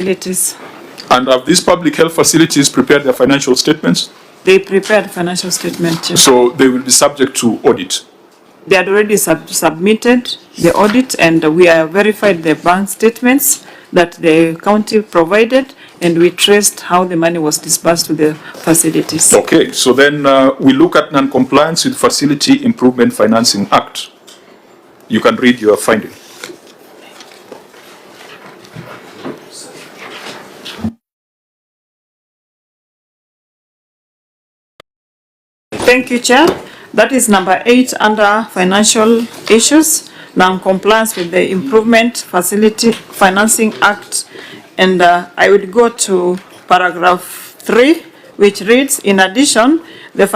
facilities. And have these public health facilities prepared their financial statements? They prepared financial statement, Chair. So they will be subject to audit? They had already submitted the audit, and we have verified the bank statements that the county provided, and we traced how the money was disbursed to the facilities. Okay, so then we look at non-compliance with Facility Improvement Financing Act. You can read your finding. Thank you, Chair. That is number 8 under financial issues, non-compliance with the Improvement Facility Financing Act. And I would go to paragraph 3, which reads, in addition, the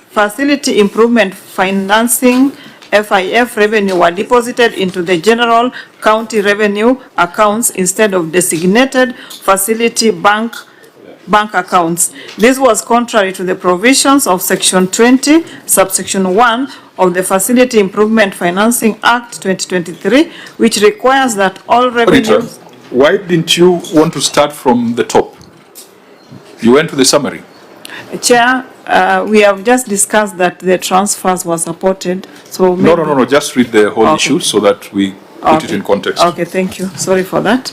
Facility Improvement Financing FIF revenue were deposited into the general county revenue accounts instead of designated facility bank accounts. This was contrary to the provisions of Section 20, subsection 1 of the Facility Improvement Financing Act 2023, which requires that all revenues... Why didn't you want to start from the top? You went to the summary. Chair, we have just discussed that the transfers were supported. So No, just read the whole issue so that we put it in context. Okay, thank you. Sorry for that.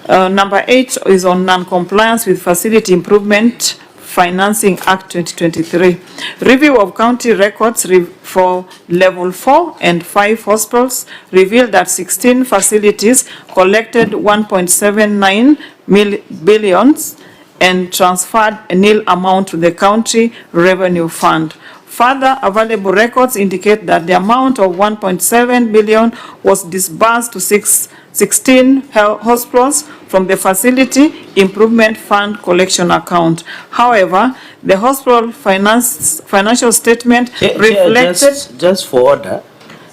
Number 8 is on non-compliance with Facility Improvement Financing Act 2023. Review of county records for level 4 and 5 hospitals revealed that 16 facilities collected 1.79 billion and transferred a nil amount to the county revenue fund. Further available records indicate that the amount of 1.7 billion was disbursed to 16 hospitals from the Facility Improvement Fund collection account. However, the hospital financial statement reflected... Just for order,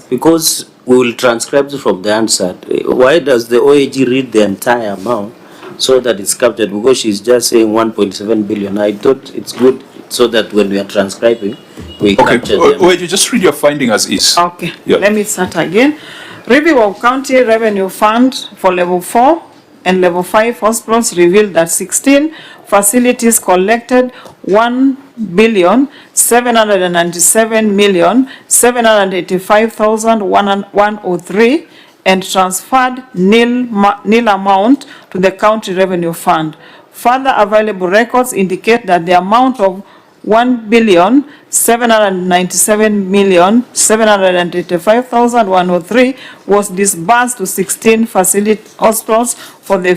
because we will transcribe from the answer. Why does the OAG read the entire amount so that it's captured? Because she's just saying 1.7 billion. I thought it's good so that when we are transcribing, we capture them. Wait, you just read your finding as is. Okay, yeah. Let me start again. Review of county revenue fund for level 4 and level 5 hospitals revealed that 16 facilities collected 1,797,785,103 and transferred nil amount to the county revenue fund. Further available records indicate that the amount of 1,797,785,103 was disbursed to 16 hospitals for the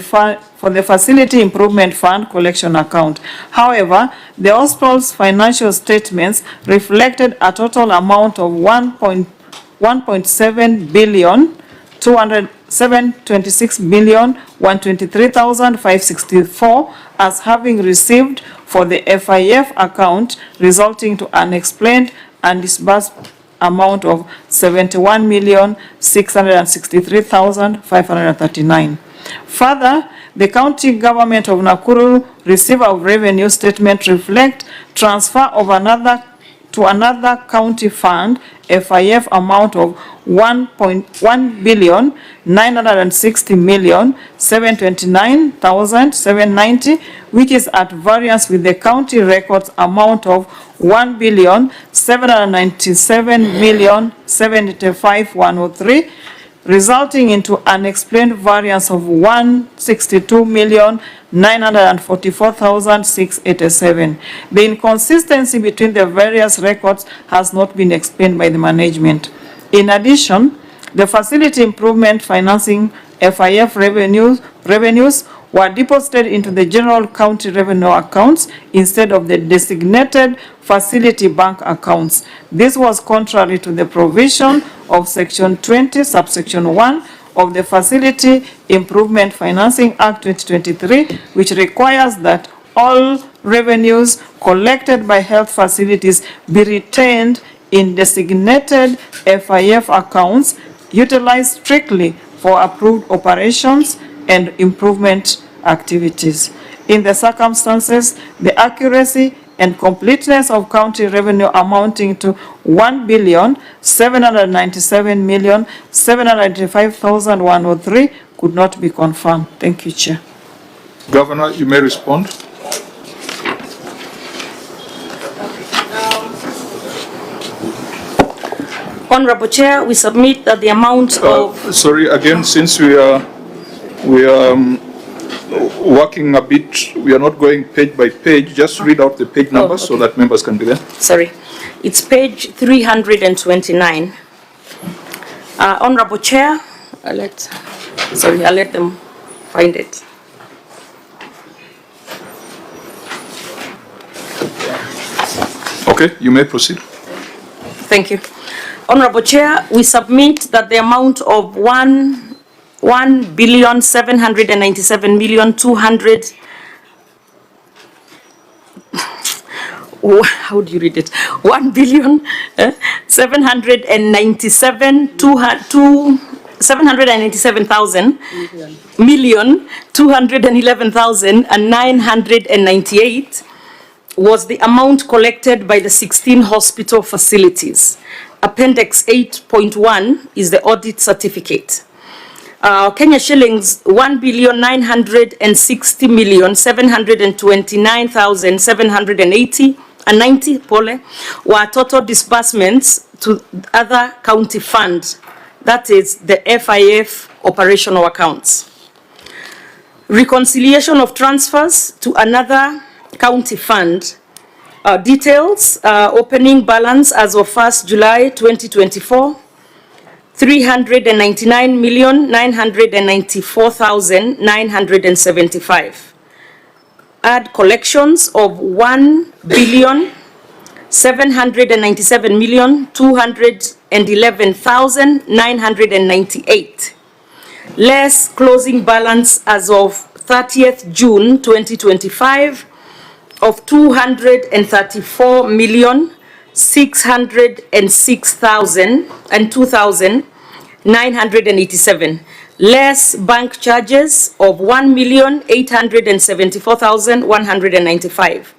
Facility Improvement Fund collection account. However, the hospital's financial statements reflected a total amount of 1.7 billion 726,123,564 as having received for the FIF account, resulting to unexplained and disbursed amount of 71,663,539. Further, the county government of Nakuru receiver of revenue statement reflect transfer of another county fund FIF amount of 1,960,729,790, which is at variance with the county records amount of 1,797,785,103, resulting into unexplained variance of 162,944,687. The inconsistency between the various records has not been explained by the management. In addition, the Facility Improvement Financing FIF revenues were deposited into the general county revenue accounts instead of the designated facility bank accounts. This was contrary to the provision of Section 20, subsection 1 of the Facility Improvement Financing Act 2023, which requires that all revenues collected by health facilities be retained in designated FIF accounts utilized strictly for approved operations and improvement activities. In the circumstances, the accuracy and completeness of county revenue amounting to 1,797,785,103 could not be confirmed. Thank you, Chair. Governor, you may respond. Honorable Chair, we submit that the amount of... Sorry, again, since we are working a bit, we are not going page by page, just read out the page numbers so that members can be there. Sorry, it's page 329. Honorable Chair, I'll let them find it. Okay, you may proceed. Thank you. Honorable Chair, we submit that the amount of 1,797,200,000 how do you read it? 797,211,998 was the amount collected by the 16 hospital facilities. Appendix 8.1 is the audit certificate. Kenya shillings 1,960,729,790 were total disbursements to other county funds, that is the FIF operational accounts. Reconciliation of transfers to another county fund. Details, opening balance as of 1st July 2024, 399,994,975. Add collections of 1,797,211,998. Less closing balance as of 30th June 2025 of 234,606,2,987, less bank charges of 1,874,195.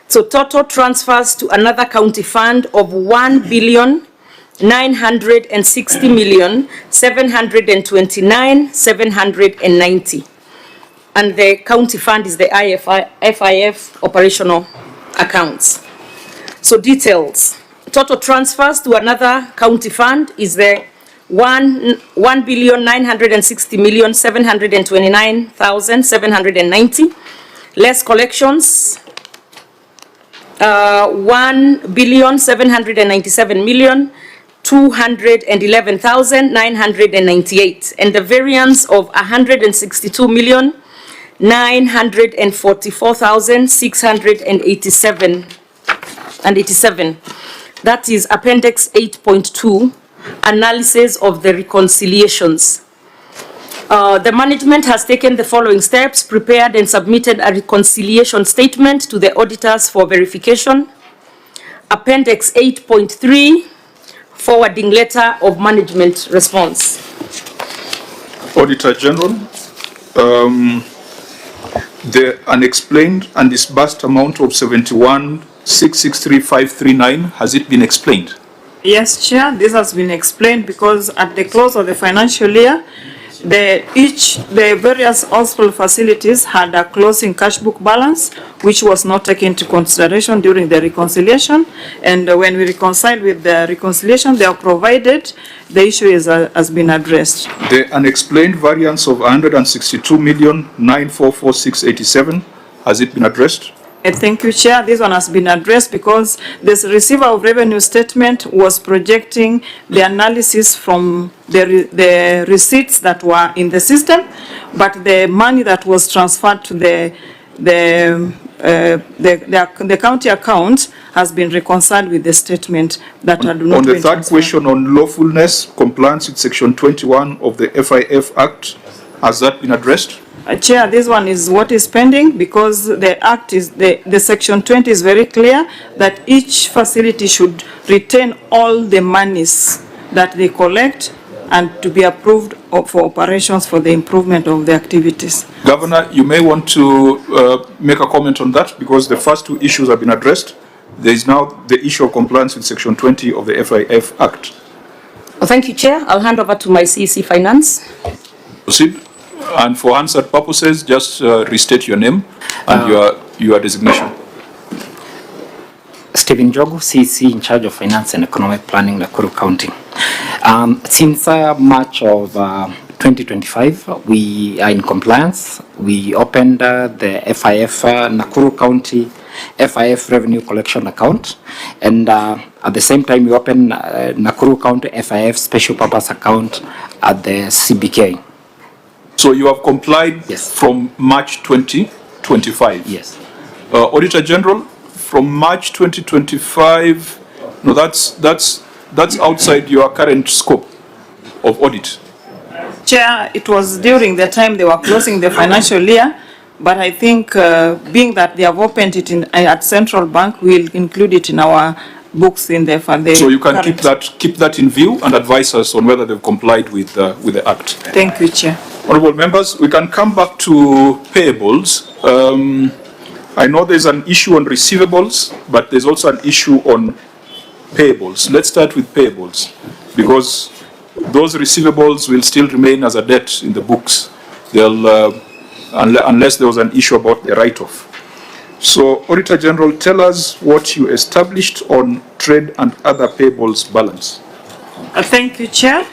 So total transfers to another county fund of 1,960,729,790. And the county fund is the FIF operational accounts. So details. Total transfers to another county fund is the 1,960,729,790. Less collections, 1,797,211,998. And the variance of 162,944,687. That is Appendix 8.2, analysis of the reconciliations. The management has taken the following steps: prepared and submitted a reconciliation statement to the auditors for verification. Appendix 8.3, forwarding letter of management response. Auditor General, the unexplained and disbursed amount of 71,663,539, has it been explained? Yes, Chair, this has been explained because at the close of the financial year, the various hospital facilities had a closing cash book balance, which was not taken into consideration during the reconciliation. And when we reconciled with the reconciliation, they are provided, the issue has been addressed. The unexplained variance of 162,944,687, has it been addressed? Thank you, Chair. This one has been addressed because this receiver of revenue statement was projecting the analysis from the receipts that were in the system, but the money that was transferred to the county account has been reconciled with the statement that had not been On the third transferred. question on lawfulness, compliance with Section 21 of the FIF Act, has that been addressed? Chair, this one is what is pending because the act is, the Section 20 is very clear that each facility should retain all the monies that they collect and to be approved for operations for the improvement of the activities. Governor, you may want to make a comment on that because the first two issues have been addressed. There is now the issue of compliance with Section 20 of the FIF Act. Well, thank you, Chair. I'll hand over to my CEC Finance. Proceed. And for answered purposes, just restate your name and your designation. Stephen Jogu, CC in charge of Finance and Economic Planning, Nakuru County. Since March of 2025, we are in compliance. We opened the FIF Nakuru County FIF Revenue Collection Account, and at the same time we opened Nakuru County FIF Special Purpose Account at the CBK. So you have complied Yes. from March 2025? Yes. Auditor General, from March 2025, no, that's outside your current scope of audit. Chair, it was during the time they were closing the financial year, but I think being that they have opened it at Central Bank, we'll include it in our books in there for the. So you can keep that in view and advise us on whether they've complied with the Act. Thank you, Chair. Honourable members, we can come back to payables. I know there's an issue on receivables, but there's also an issue on payables. Let's start with payables, because those receivables will still remain as a debt in the books. They'll, unless there was an issue about the write-off. So, Auditor General, tell us what you established on trade and other payables balance. Thank you, Chair.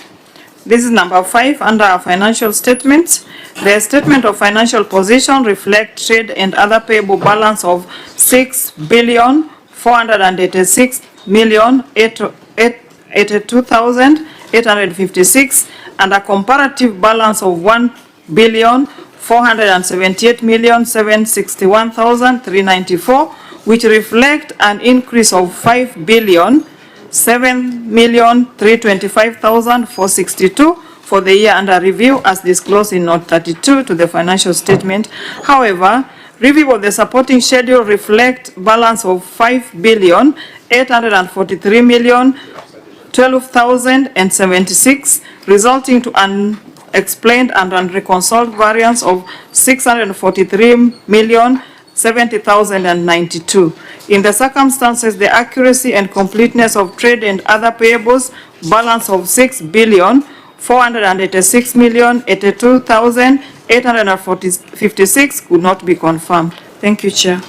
This is number 5 under our financial statements. The statement of financial position reflects trade and other payable balance of 6,486,882,856 and a comparative balance of 1,478,761,394, which reflect an increase of 5,7,325,462 for the year under review as disclosed in Note 32 to the financial statement. However, review of the supporting schedule reflect balance of 5,843,012,076, resulting to an explained and unreconciled variance of 643,070,092. In the circumstances, the accuracy and completeness of trade and other payables balance of 6,486,082,856 could not be confirmed. Thank you, Chair.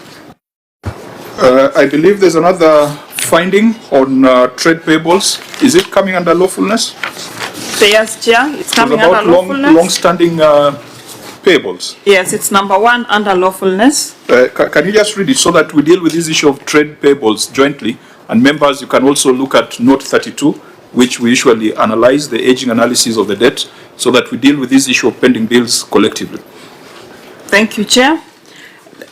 I believe there's another finding on trade payables. Is it coming under lawfulness? Yes, Chair, it's coming It's about under lawfulness. long-standing payables. Yes, it's number 1 under lawfulness. Can you just read it so that we deal with this issue of trade payables jointly? And members, you can also look at Note 32, which we usually analyze the aging analysis of the debt, so that we deal with this issue of pending bills collectively. Thank you, Chair.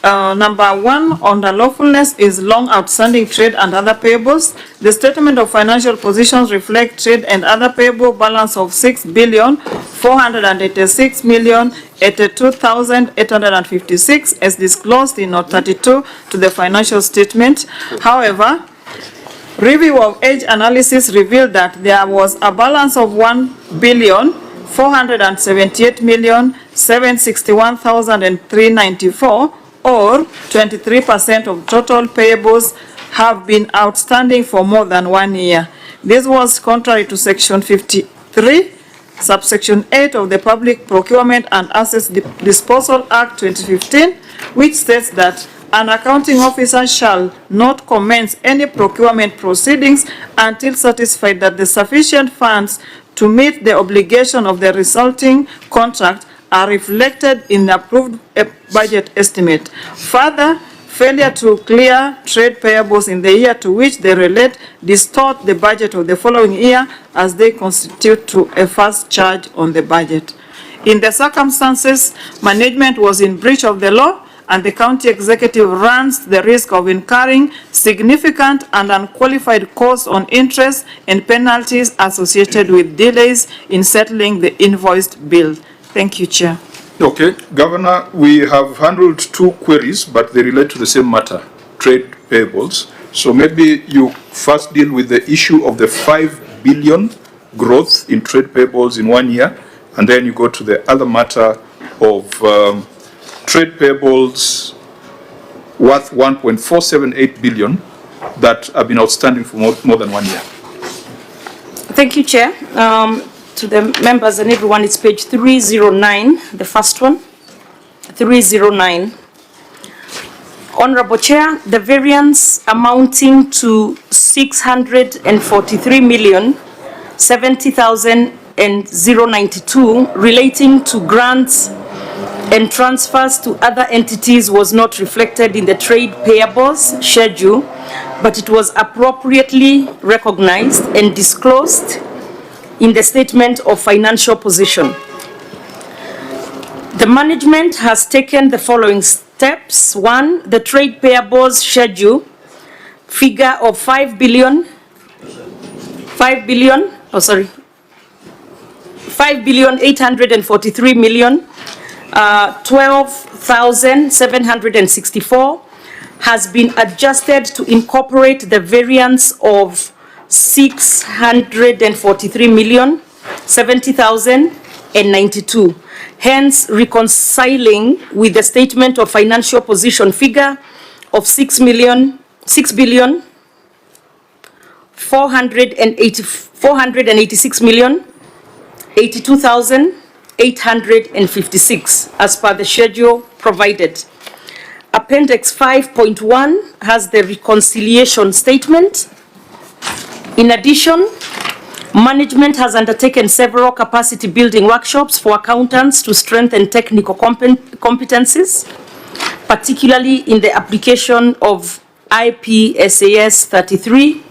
Number 1 under lawfulness is long outstanding trade and other payables. The statement of financial positions reflect trade and other payable balance of 6,486,082,856 as disclosed in Note 32 to the financial statement. However, review of age analysis revealed that there was a balance of 1,478,761,394, or 23% of total payables have been outstanding for more than 1 year. This was contrary to Section 53, subsection 8 of the Public Procurement and Assets Disposal Act 2015, which states that an accounting officer shall not commence any procurement proceedings until satisfied that the sufficient funds to meet the obligation of the resulting contract are reflected in the approved budget estimate. Further, failure to clear trade payables in the year to which they relate distort the budget of the following year as they constitute to a first charge on the budget. In the circumstances, management was in breach of the law, and the county executive runs the risk of incurring significant and unqualified costs on interest and penalties associated with delays in settling the invoiced bill. Thank you, Chair. Okay, Governor, we have handled 2 queries, but they relate to the same matter, trade payables. So maybe you first deal with the issue of the 5 billion growth in trade payables in 1 year, and then you go to the other matter of trade payables worth 1.478 billion that have been outstanding for more than 1 year. Thank you, Chair. to the members and everyone, it's page 309, the first one, 309. Honorable Chair, the variance amounting to 640,070,092 relating to grants and transfers to other entities was not reflected in the trade payables schedule, but it was appropriately recognized and disclosed in the statement of financial position. The management has taken the following steps. 1, the trade payables schedule figure of 5,843,012,764 has been adjusted to incorporate the variance of 643,070,092, hence reconciling with the statement of financial position figure of 486,082,856 as per the schedule provided. Appendix 5.1 has the reconciliation statement. In addition, management has undertaken several capacity building workshops for accountants to strengthen technical competencies, particularly in the application of IPSAS 33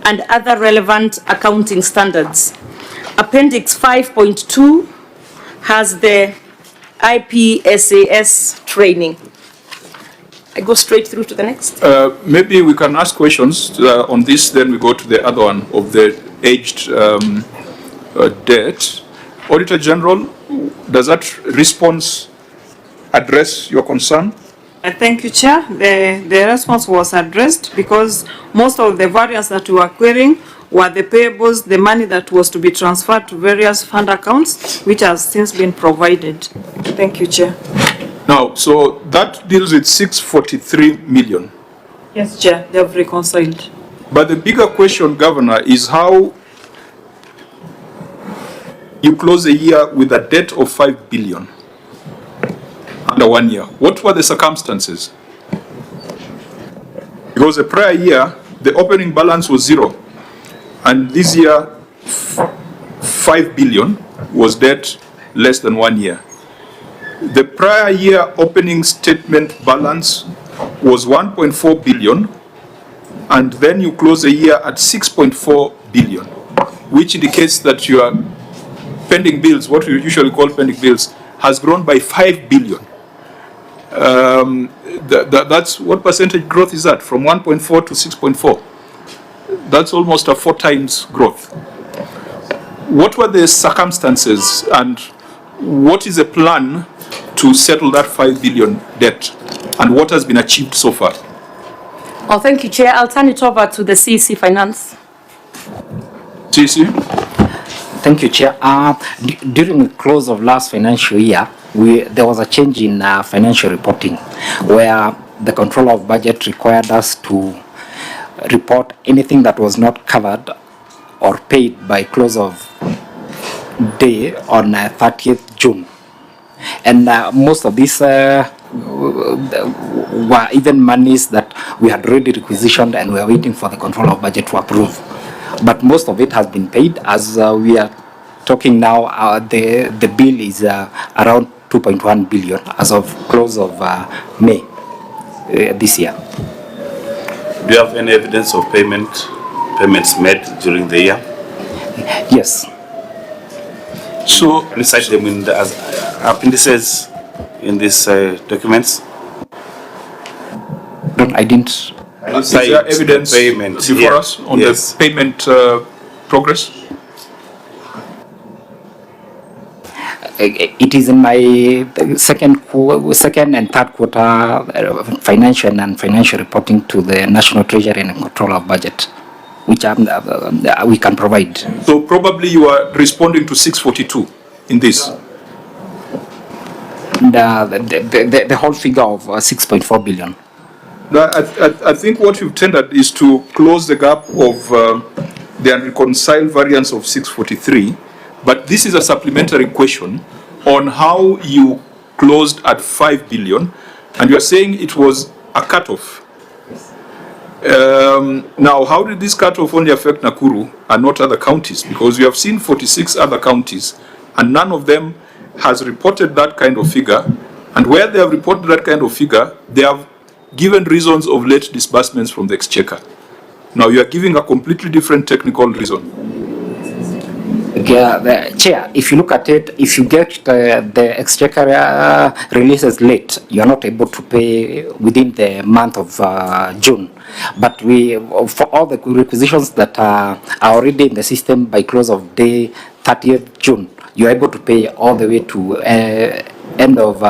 and other relevant accounting standards. Appendix 5.2 has the IPSAS training. I go straight through to the next. Maybe we can ask questions on this, then we go to the other one of the aged debt. Auditor General, does that response address your concern? Thank you, Chair. The response was addressed because most of the variance that we were querying were the payables, the money that was to be transferred to various fund accounts, which has since been provided. Thank you, Chair. Now, so that deals with 643 million. Yes, Chair, they have reconciled. But the bigger question, Governor, is how you close a year with a debt of 5 billion under 1 year. What were the circumstances? Because the prior year, the opening balance was 0. And this year, 5 billion was debt less than 1 year. The prior year opening statement balance was 1.4 billion, and then you close the year at 6.4 billion, which indicates that your pending bills, what we usually call pending bills, has grown by 5 billion. That's what percentage growth is that? From 1.4 to 6.4. That's almost a 4 times growth. What were the circumstances, and what is the plan to settle that 5 billion debt, and what has been achieved so far? Oh, thank you, Chair. I'll turn it over to the CC Finance. CC? Thank you, Chair. During the close of last financial year, there was a change in financial reporting, where the controller of budget required us to report anything that was not covered or paid by close of day on 30th June. And most of these were even monies that we had already requisitioned and we are waiting for the controller of budget to approve. But most of it has been paid. As we are talking now, the bill is around 2.1 billion as of close of May this year. Do you have any evidence of payments made during the year? Yes. So, can you cite them in the appendices in these documents? No, I didn't. is there evidence payments before us on the payment progress? It is in my second and third quarter financial and financial reporting to the National Treasury and Controller of Budget, which we can provide. So probably you are responding to 642 in this. The whole figure of 6.4 billion. I think what you've tendered is to close the gap of the unreconciled variance of 643 But this is a supplementary question on how you closed at 5 billion, and you are saying it was a cutoff. Now, how did this cutoff only affect Nakuru and not other counties? Because we have seen 46 other counties, and none of them has reported that kind of figure. And where they have reported that kind of figure, they have given reasons of late disbursements from the exchequer. Now, you are giving a completely different technical reason. Chair, if you look at it, if you get the exchequer releases late, you are not able to pay within the month of June. But for all the requisitions that are already in the system by close of day 30th June, you are able to pay all the way to end of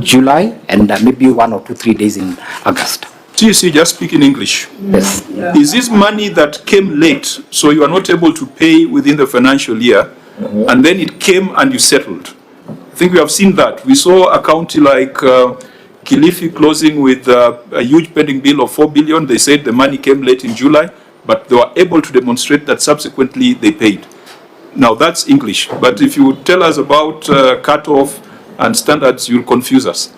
July and maybe 1 or 2, 3 days in August. TC, just speak in English. Yes. Is this money that came late, so you are not able to pay within the financial year, and then it came and you settled? I think we have seen that. We saw a county like Kilifi closing with a huge pending bill of 4 billion. They said the money came late in July, but they were able to demonstrate that subsequently they paid. Now that's English, but if you tell us about cutoff and standards, you'll confuse us.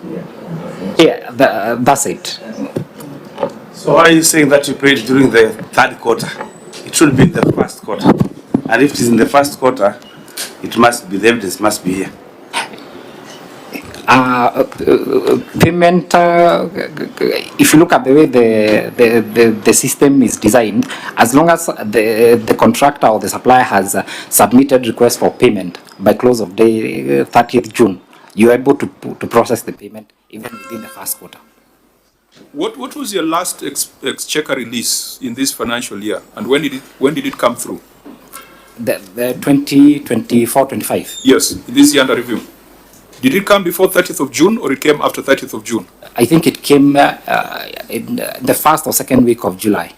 Yeah, that's it. So why are you saying that you paid during the third quarter? It should be in the first quarter. And if it is in the first quarter, it must be, the evidence must be here. Payment, if you look at the way the system is designed, as long as the contractor or the supplier has submitted request for payment by close of day 30th June, you are able to process the payment even within the first quarter. What was your last exchequer release in this financial year, and when did it come through? The 2024-25. Yes, this year under review. Did it come before 30th of June or it came after 30th of June? I think it came in the first or second week of July.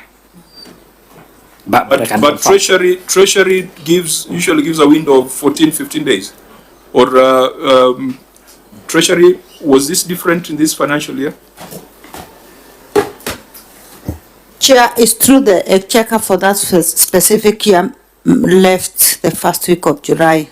But Treasury usually gives a window of 14-15 days. Or Treasury, was this different in this financial year? Chair, it's true the exchequer for that specific year left the first week of July,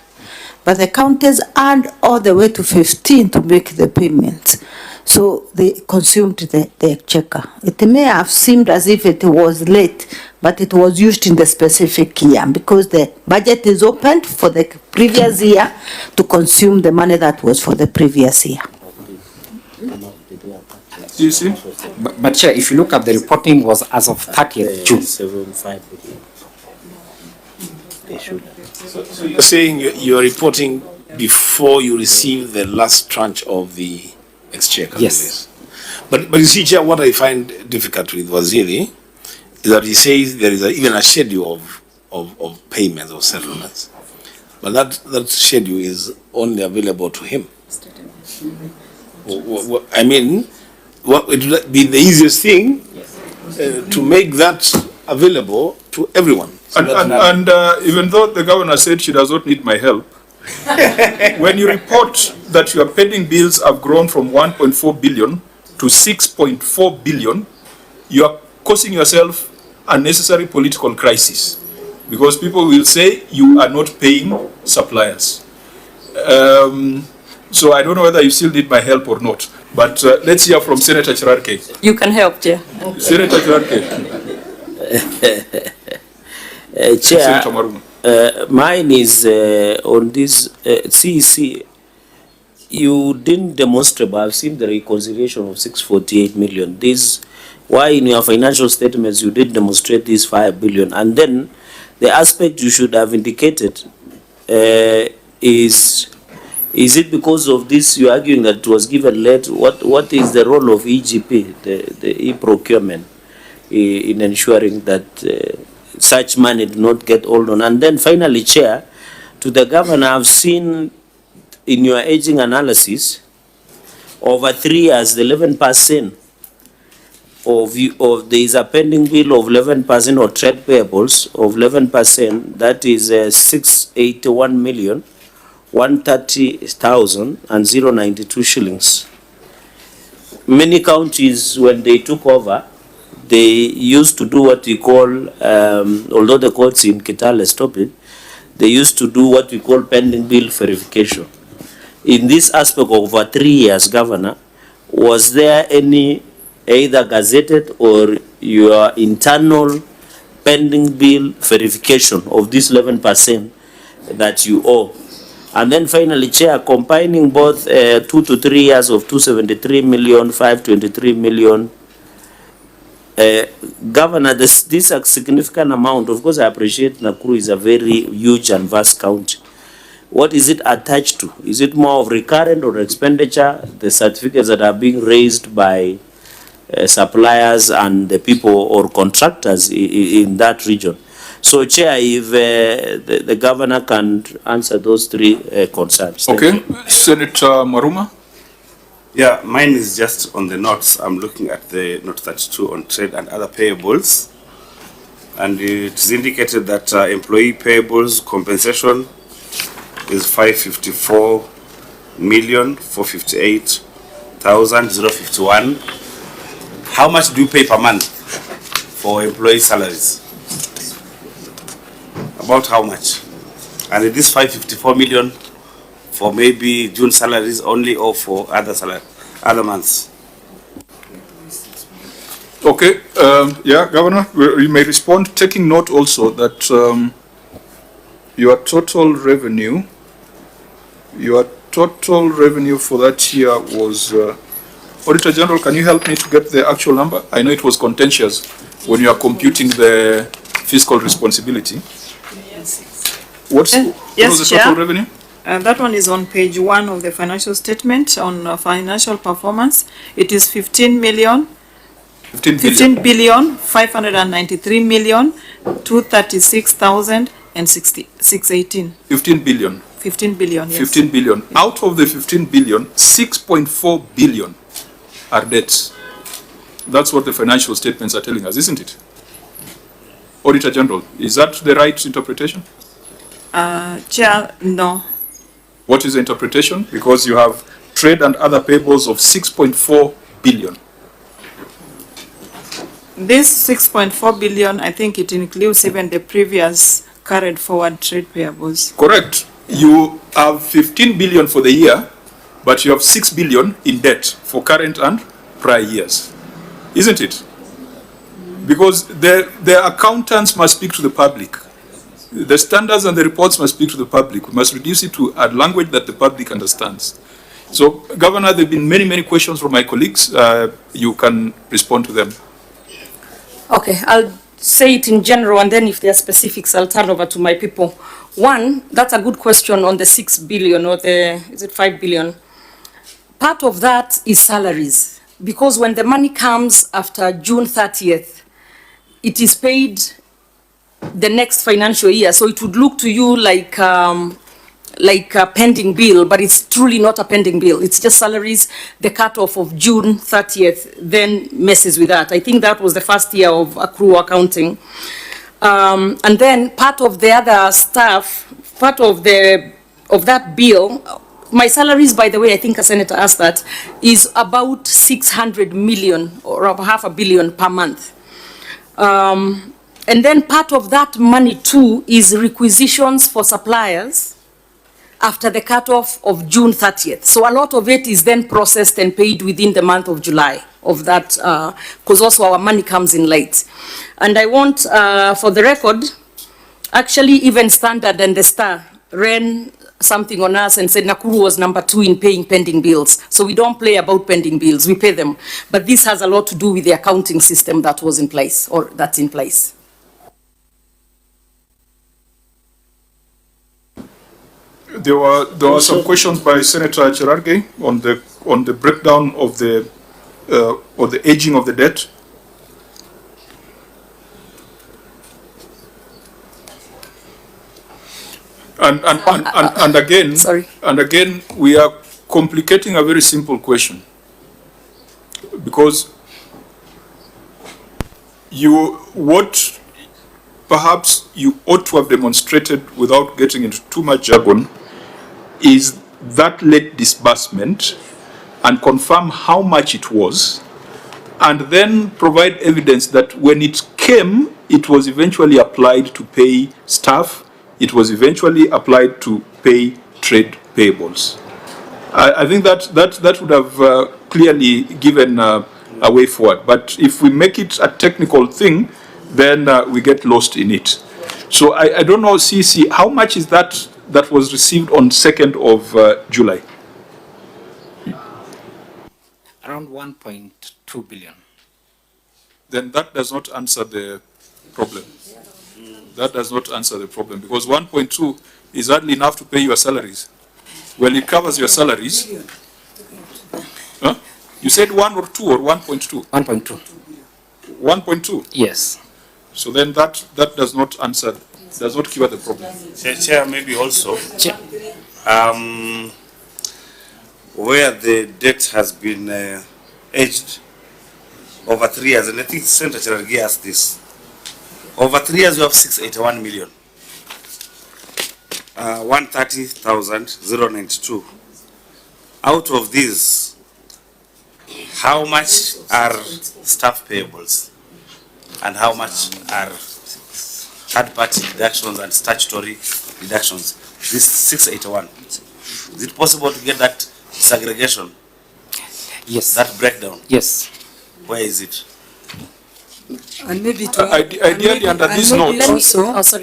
but the counties had all the way to 15 to make the payment. So they consumed the exchequer. It may have seemed as if it was late, but it was used in the specific year because the budget is opened for the previous year to consume the money that was for the previous year. You see? But Chair, if you look at the reporting was as of 30th June. So you're saying you're reporting before you receive the last tranche of the exchequer? Yes. But you see, Chair, what I find difficult with Waziri is that he says there is even a schedule of payments or settlements. But that schedule is only available to him. I mean, what would be the easiest thing to make that available to everyone? So and even though the governor said she does not need my help, when you report that your pending bills have grown from 1.4 billion to 6.4 billion, you are causing yourself unnecessary political crisis, because people will say you are not paying suppliers. So I don't know whether you still need my help or not, but let's hear from Senator Chirarke. You can help, Chair. Senator Chirarke. Chair, mine is on this CEC. You didn't demonstrate, but I've seen the reconciliation of 648 million. This, why in your financial statements you did demonstrate this 5 billion, and then the aspect you should have indicated is it because of this you're arguing that it was given late? What is the role of EGP, the e-procurement, in ensuring that such money do not get hold on? And then finally, Chair, to the governor, I've seen in your aging analysis over 3 years, the 11% of there is a pending bill of 11% or trade payables of 11%, that is 681,130,092 shillings. Many counties, when they took over, they used to do what we call, although the courts in Kitale stopped it, they used to do what we call pending bill verification. In this aspect of over 3 years, Governor, was there any either gazetted or your internal pending bill verification of this 11% that you owe? And then finally, Chair, combining both 2 to 3 years of 273 million, 523 million, Governor, this is a significant amount. Of course, I appreciate Nakuru is a very huge and vast county. What is it attached to? Is it more of recurrent or expenditure? The certificates that are being raised by suppliers and the people or contractors in that region. So, Chair, if the Governor can answer those three concerns. Okay, Senator Maruma. Yeah, mine is just on the notes. I'm looking at the note 32 on trade and other payables. And it's indicated that employee payables compensation is 554,458,051. How much do you pay per month for employee salaries? About how much? And it is 554 million for maybe June salaries only or for other months? Okay, yeah, Governor, you may respond, taking note also that your total revenue for that year was, Auditor General, can you help me to get the actual number? I know it was contentious when you are computing the fiscal responsibility. What was the total revenue? That one is on page 1 of the financial statement on financial performance. It is 15 billion 593,236,618. 15 billion. 15 billion, yes. 15 billion. Out of the 15 billion, 6.4 billion are debts. That's what the financial statements are telling us, isn't it? Auditor General, is that the right interpretation? Chair, no. What is the interpretation? Because you have trade and other payables of 6.4 billion. This 6.4 billion, I think it includes even the previous carried forward trade payables. Correct. You have 15 billion for the year, but you have 6 billion in debt for current and prior years. Isn't it? Because the accountants must speak to the public. The standards and the reports must speak to the public. We must reduce it to a language that the public understands. So, Governor, there have been many questions from my colleagues. You can respond to them. Okay, I'll say it in general, and then if there are specifics, I'll turn over to my people. One, that's a good question on the 6 billion or is it 5 billion? Part of that is salaries, because when the money comes after June 30th, it is paid the next financial year. So it would look to you like a pending bill, but it's truly not a pending bill. It's just salaries. The cutoff of June 30th then messes with that. I think that was the first year of accrual accounting. And then part of the other stuff, part of that bill, my salaries, by the way, I think a senator asked that, is about 600 million or half a billion per month. And then part of that money too is requisitions for suppliers after the cutoff of June 30th. So a lot of it is then processed and paid within the month of July of that, because also our money comes in late. And I want, for the record, actually even Standard and the Star ran something on us and said Nakuru was number 2 in paying pending bills. So we don't play about pending bills, we pay them. But this has a lot to do with the accounting system that was in place, or that's in place. There were some questions by Senator Cherargei on the breakdown of the aging of the debt. And again, sorry. And again, we are complicating a very simple question, because what perhaps you ought to have demonstrated without getting into too much jargon is that late disbursement, and confirm how much it was, and then provide evidence that when it came, it was eventually applied to pay staff, it was eventually applied to pay trade payables. I think that would have clearly given a way forward. But if we make it a technical thing, then we get lost in it. So I don't know, CC, how much is that was received on 2nd of July? Around 1.2 billion. Then that does not answer the problem. That does not answer the problem, because 1.2 is hardly enough to pay your salaries. Well, it covers your salaries. Huh? You said 1 or 2 or 1.2? 1.2. 1.2? Yes. So then that does not answer, does not cure the problem. Chair, maybe also, Chair. where the debt has been aged over 3 years, and I think Senator Cherargei asked this. Over 3 years, you have 681 million. 130,092. Out of these, how much are staff payables? And how much are third-party deductions and statutory deductions? This 681. Is it possible to get that segregation? Yes. That breakdown? Yes. Where is it? And maybe to Ideally, under this note. also,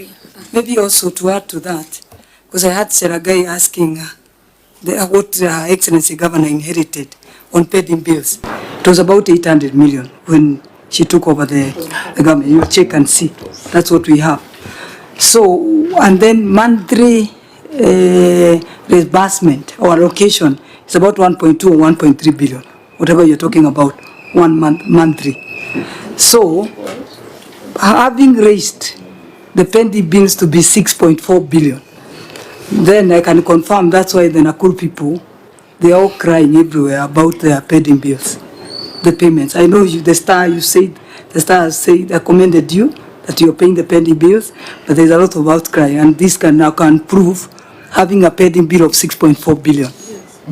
maybe also to add to that, because I had Cherargei asking what Excellency Governor inherited on paid-in bills. It was about 800 million when she took over the government. You check and see. That's what we have. So, and then monthly reimbursement or allocation is about 1.2 or 1.3 billion, whatever you're talking about, 1 month, monthly. So, having raised the pending bills to be 6.4 billion, then I can confirm that's why the Nakuru people, they are all crying everywhere about their pending bills, the payments. I know you, the Star has said, I commended you that you're paying the pending bills, but there's a lot of outcry, and this can prove having a pending bill of 6.4 billion.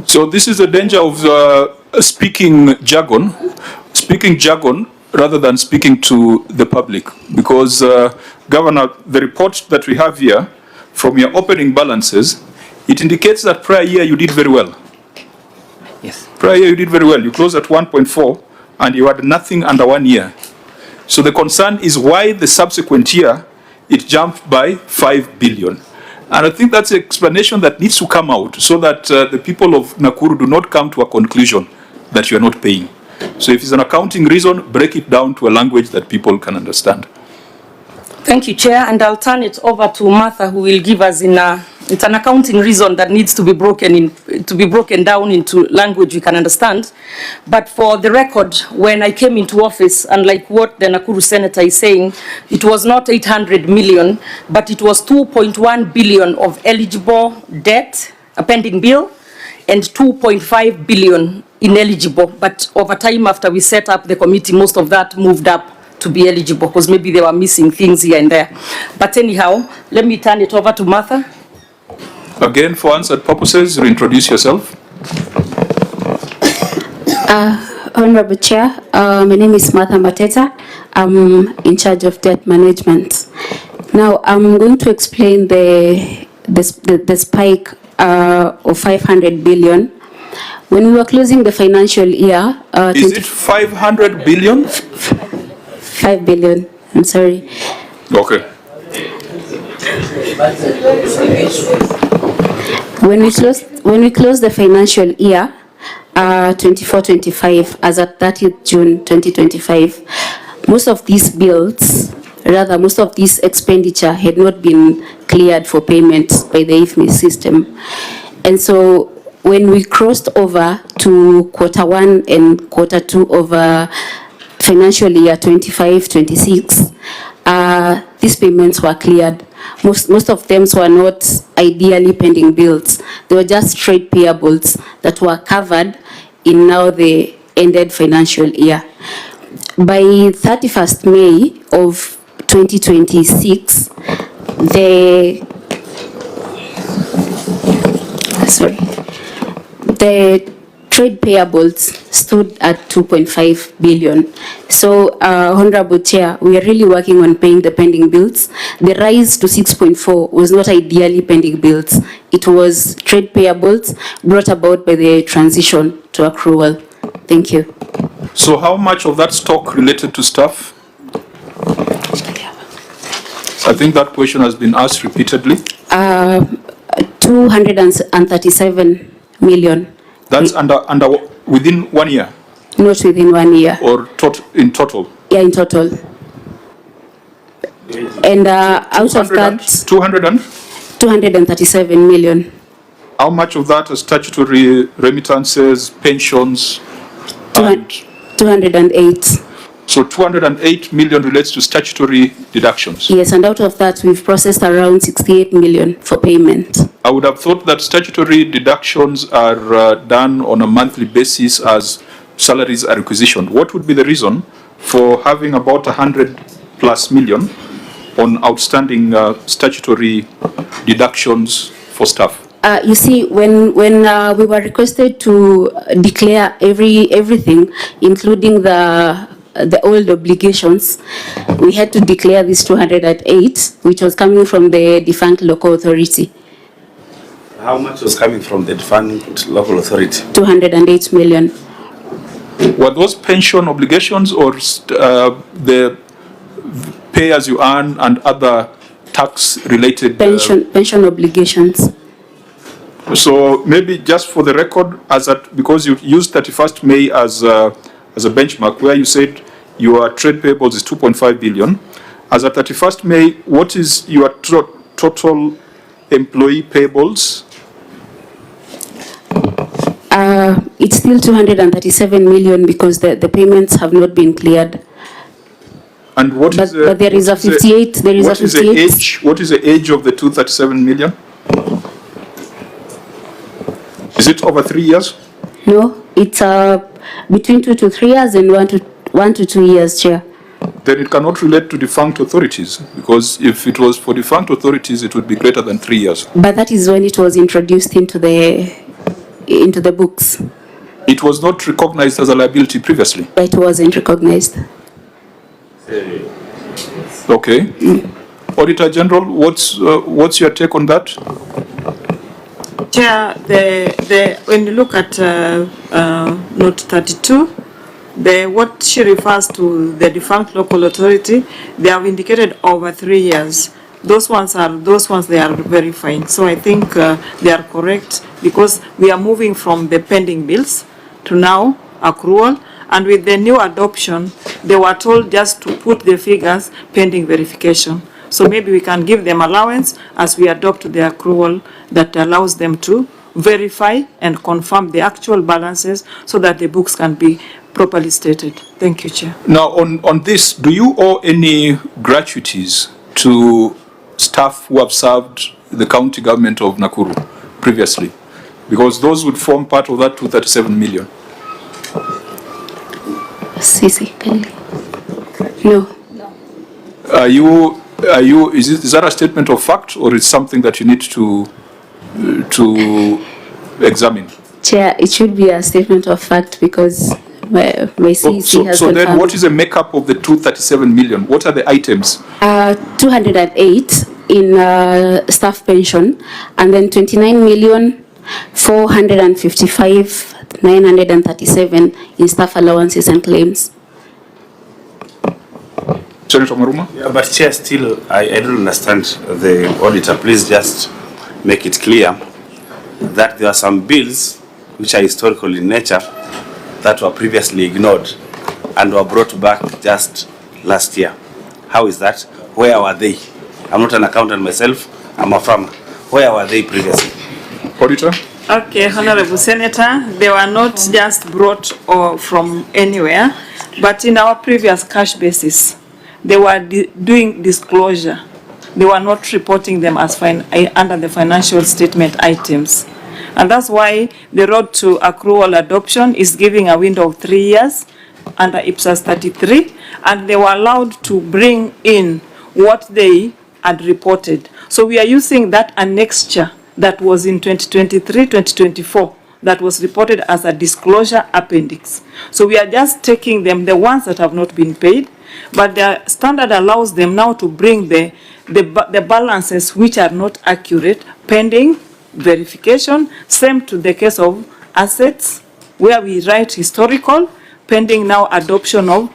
So this is the danger of speaking jargon rather than speaking to the public, because Governor, the report that we have here from your opening balances, it indicates that prior year you did very well. Yes. Prior year you did very well. You closed at 1.4 and you had nothing under 1 year. So the concern is why the subsequent year it jumped by 5 billion. And I think that's the explanation that needs to come out so that the people of Nakuru do not come to a conclusion that you are not paying. So if it's an accounting reason, break it down to a language that people can understand. Thank you, Chair, and I'll turn it over to Martha, who will give us it's an accounting reason that needs to be broken down into language we can understand. But for the record, when I came into office, unlike what the Nakuru Senator is saying, it was not 800 million, but it was 2.1 billion of eligible debt, a pending bill, and 2.5 billion ineligible. But over time, after we set up the committee, most of that moved up to be eligible, because maybe they were missing things here and there. But anyhow, let me turn it over to Martha. Again, for answered purposes, reintroduce yourself. Honorable Chair, my name is Martha Mateta. I'm in charge of debt management. Now, I'm going to explain the spike of 500 billion. When we were closing the financial year... Is it 500 billion? 5 billion, I'm sorry. Okay. When we closed the financial year, 24-25, as at 30th June 2025, most of these bills, rather most of this expenditure had not been cleared for payment by the IFMI system. And so when we crossed over to Q1 and Q2 of financial year 25-26, these payments were cleared. Most of them were not ideally pending bills. They were just trade payables that were covered in now the ended financial year. By 31st May of 2026, the trade payables stood at 2.5 billion. So, Honorable Chair, we are really working on paying the pending bills. The rise to 6.4 was not ideally pending bills. It was trade payables brought about by the transition to accrual. Thank you. So how much of that stock related to staff? I think that question has been asked repeatedly. 237 million. That's under within 1 year Not within 1 year. or in total? Yeah, in total. And out of that, 237 million. How much of that is statutory remittances, pensions? 208. So 208 million relates to statutory deductions. Yes, and out of that, we've processed around 68 million for payment. I would have thought that statutory deductions are done on a monthly basis as salaries are requisitioned. What would be the reason for having about 100 plus million on outstanding statutory deductions for staff? You see, when we were requested to declare everything, including the old obligations, we had to declare this 208, which was coming from the defunct local authority. How much was coming from the defunct local authority? 208 million. Were those pension obligations or the pay as you earn and other tax related? Pension obligations. So maybe just for the record, because you used 31st May as a benchmark where you said your trade payables is 2.5 billion. As at 31st May, what is your total employee payables? It's still 237 million because the payments have not been cleared. And what is but there is a 58. There is a 58. What is the age of the 237 million? Is it over 3 years? No, it's between 2 to 3 years and 1 to 2 years, Chair. Then it cannot relate to defunct authorities, because if it was for defunct authorities, it would be greater than 3 years. But that is when it was introduced into the books. It was not recognized as a liability previously. But it wasn't recognized. Okay. Auditor General, what's your take on that? Chair, when you look at note 32, what she refers to the defunct local authority, they have indicated over 3 years. Those ones they are verifying. So I think they are correct because we are moving from the pending bills to now accrual. And with the new adoption, they were told just to put the figures pending verification. So maybe we can give them allowance as we adopt the accrual that allows them to verify and confirm the actual balances so that the books can be properly stated. Thank you, Chair. Now, on this, do you owe any gratuities to staff who have served the county government of Nakuru previously? Because those would form part of that 237 million. Sisi, no. Is that a statement of fact or is something that you need to examine? Chair, it should be a statement of fact because my CEC has So then confirmed. what is the makeup of the 237 million? What are the items? 208 in staff pension and then 29,455,937 in staff allowances and claims. Senator Maruma? Yeah, but Chair, still, I don't understand the auditor. Please just make it clear that there are some bills which are historical in nature that were previously ignored and were brought back just last year. How is that? Where were they? I'm not an accountant myself, I'm a farmer. Where were they previously? Auditor? Okay, Honorable Senator, they were not just brought from anywhere, but in our previous cash basis, they were doing disclosure. They were not reporting them as under the financial statement items. And that's why the road to accrual adoption is giving a window of 3 years under IPSAS 33, and they were allowed to bring in what they had reported. So we are using that annexure that was in 2023, 2024, that was reported as a disclosure appendix. So we are just taking them, the ones that have not been paid, but the standard allows them now to bring the balances which are not accurate pending verification. Same to the case of assets, where we write historical, pending now adoption of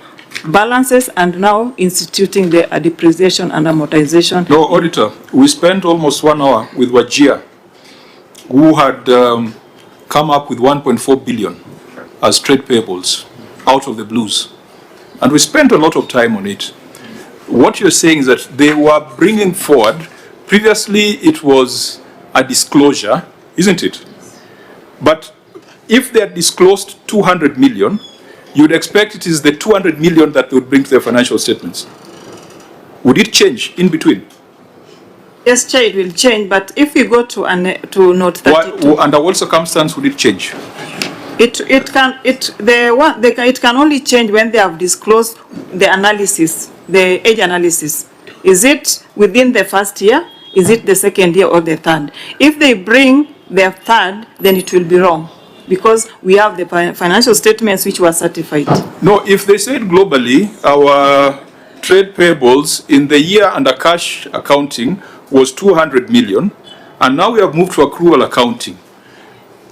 balances and now instituting the depreciation and amortization. No, Auditor, we spent almost 1 hour with Wajir, who had come up with 1.4 billion as trade payables out of the blues. And we spent a lot of time on it. What you're saying is that they were bringing forward, previously it was a disclosure, isn't it? But if they had disclosed 200 million, you'd expect it is the 200 million that they would bring to their financial statements. Would it change in between? Yes, Chair, it will change, but if we go to note 32. Under what circumstance would it change? It can only change when they have disclosed the analysis, the age analysis. Is it within the first year? Is it the second year or the third? If they bring their third, then it will be wrong, because we have the financial statements which were certified. No, if they said globally, our trade payables in the year under cash accounting was 200 million, and now we have moved to accrual accounting.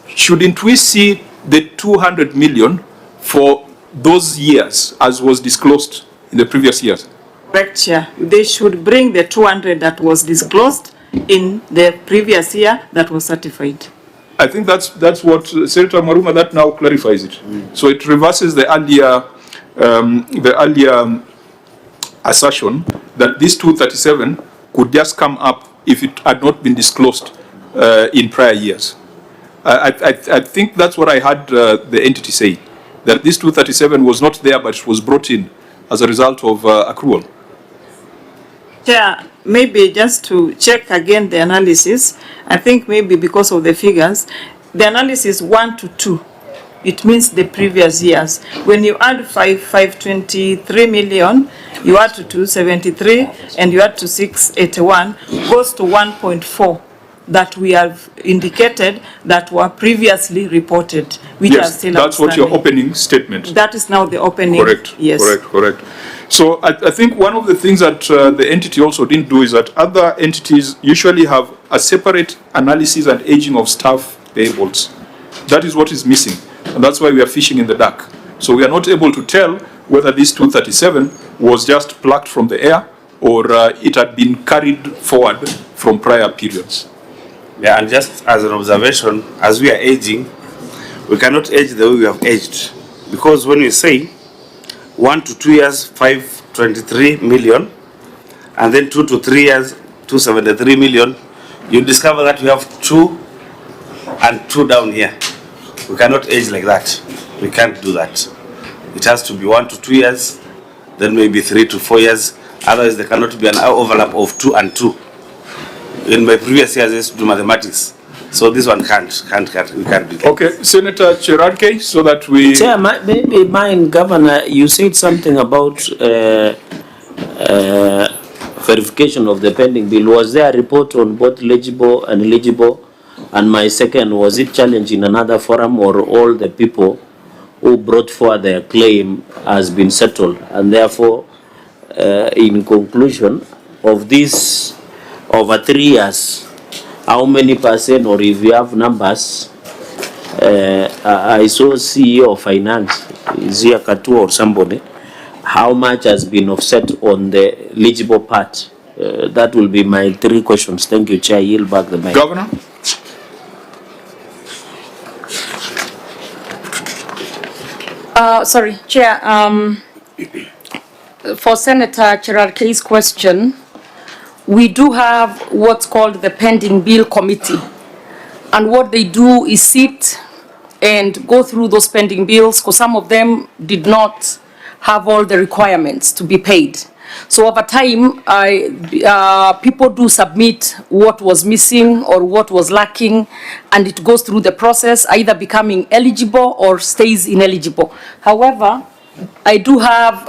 Shouldn't we see the 200 million for those years as was disclosed in the previous years? Correct, Chair. They should bring the 200 that was disclosed in the previous year that was certified. I think that's what Senator Maruma, that now clarifies it. So it reverses the earlier assertion that this 237 could just come up if it had not been disclosed in prior years. I think that's what I heard the entity say, that this 237 was not there, but it was brought in as a result of accrual. Chair, maybe just to check again the analysis, I think maybe because of the figures, the analysis 1 to 2, it means the previous years. When you add 523 million, you add to 273, and you add to 681, goes to 1.4 that we have indicated that were previously reported, which are still that's what your opening statement. That is now the opening. Correct. Yes. Correct. So I think one of the things that the entity also didn't do is that other entities usually have a separate analysis and aging of staff payables. That is what is missing, and that's why we are fishing in the dark. So we are not able to tell whether this 237 was just plucked from the air or it had been carried forward from prior periods. Yeah, and just as an observation, as we are aging, we cannot age the way we have aged. Because when we say 1 to 2 years, 523 million, and then 2 to 3 years, 273 million, you discover that we have 2 and 2 down here. We cannot age like that. We can't do that. It has to be 1 to 2 years, then maybe 3 to 4 years. Otherwise, there cannot be an overlap of 2 and 2. In my previous years, I used to do mathematics. So this one we can't do that. Okay, Senator Cherarke, so that we... Chair, maybe mine, Governor, you said something about verification of the pending bill. Was there a report on both legible and illegible? And my second, was it challenged in another forum, or all the people who brought forward their claim has been settled? And therefore, in conclusion of this, over 3 years, how many percent, or if you have numbers, I saw CEO of Finance, Zia Katu or somebody, how much has been offset on the eligible part? That will be my 3 questions. Thank you, Chair. Yield back the mic. Governor? Sorry, Chair. For Senator Cherarke's question, we do have what's called the pending bill committee, and what they do is sit and go through those pending bills, because some of them did not have all the requirements to be paid. So over time, people do submit what was missing or what was lacking, and it goes through the process, either becoming eligible or stays ineligible. However, I do have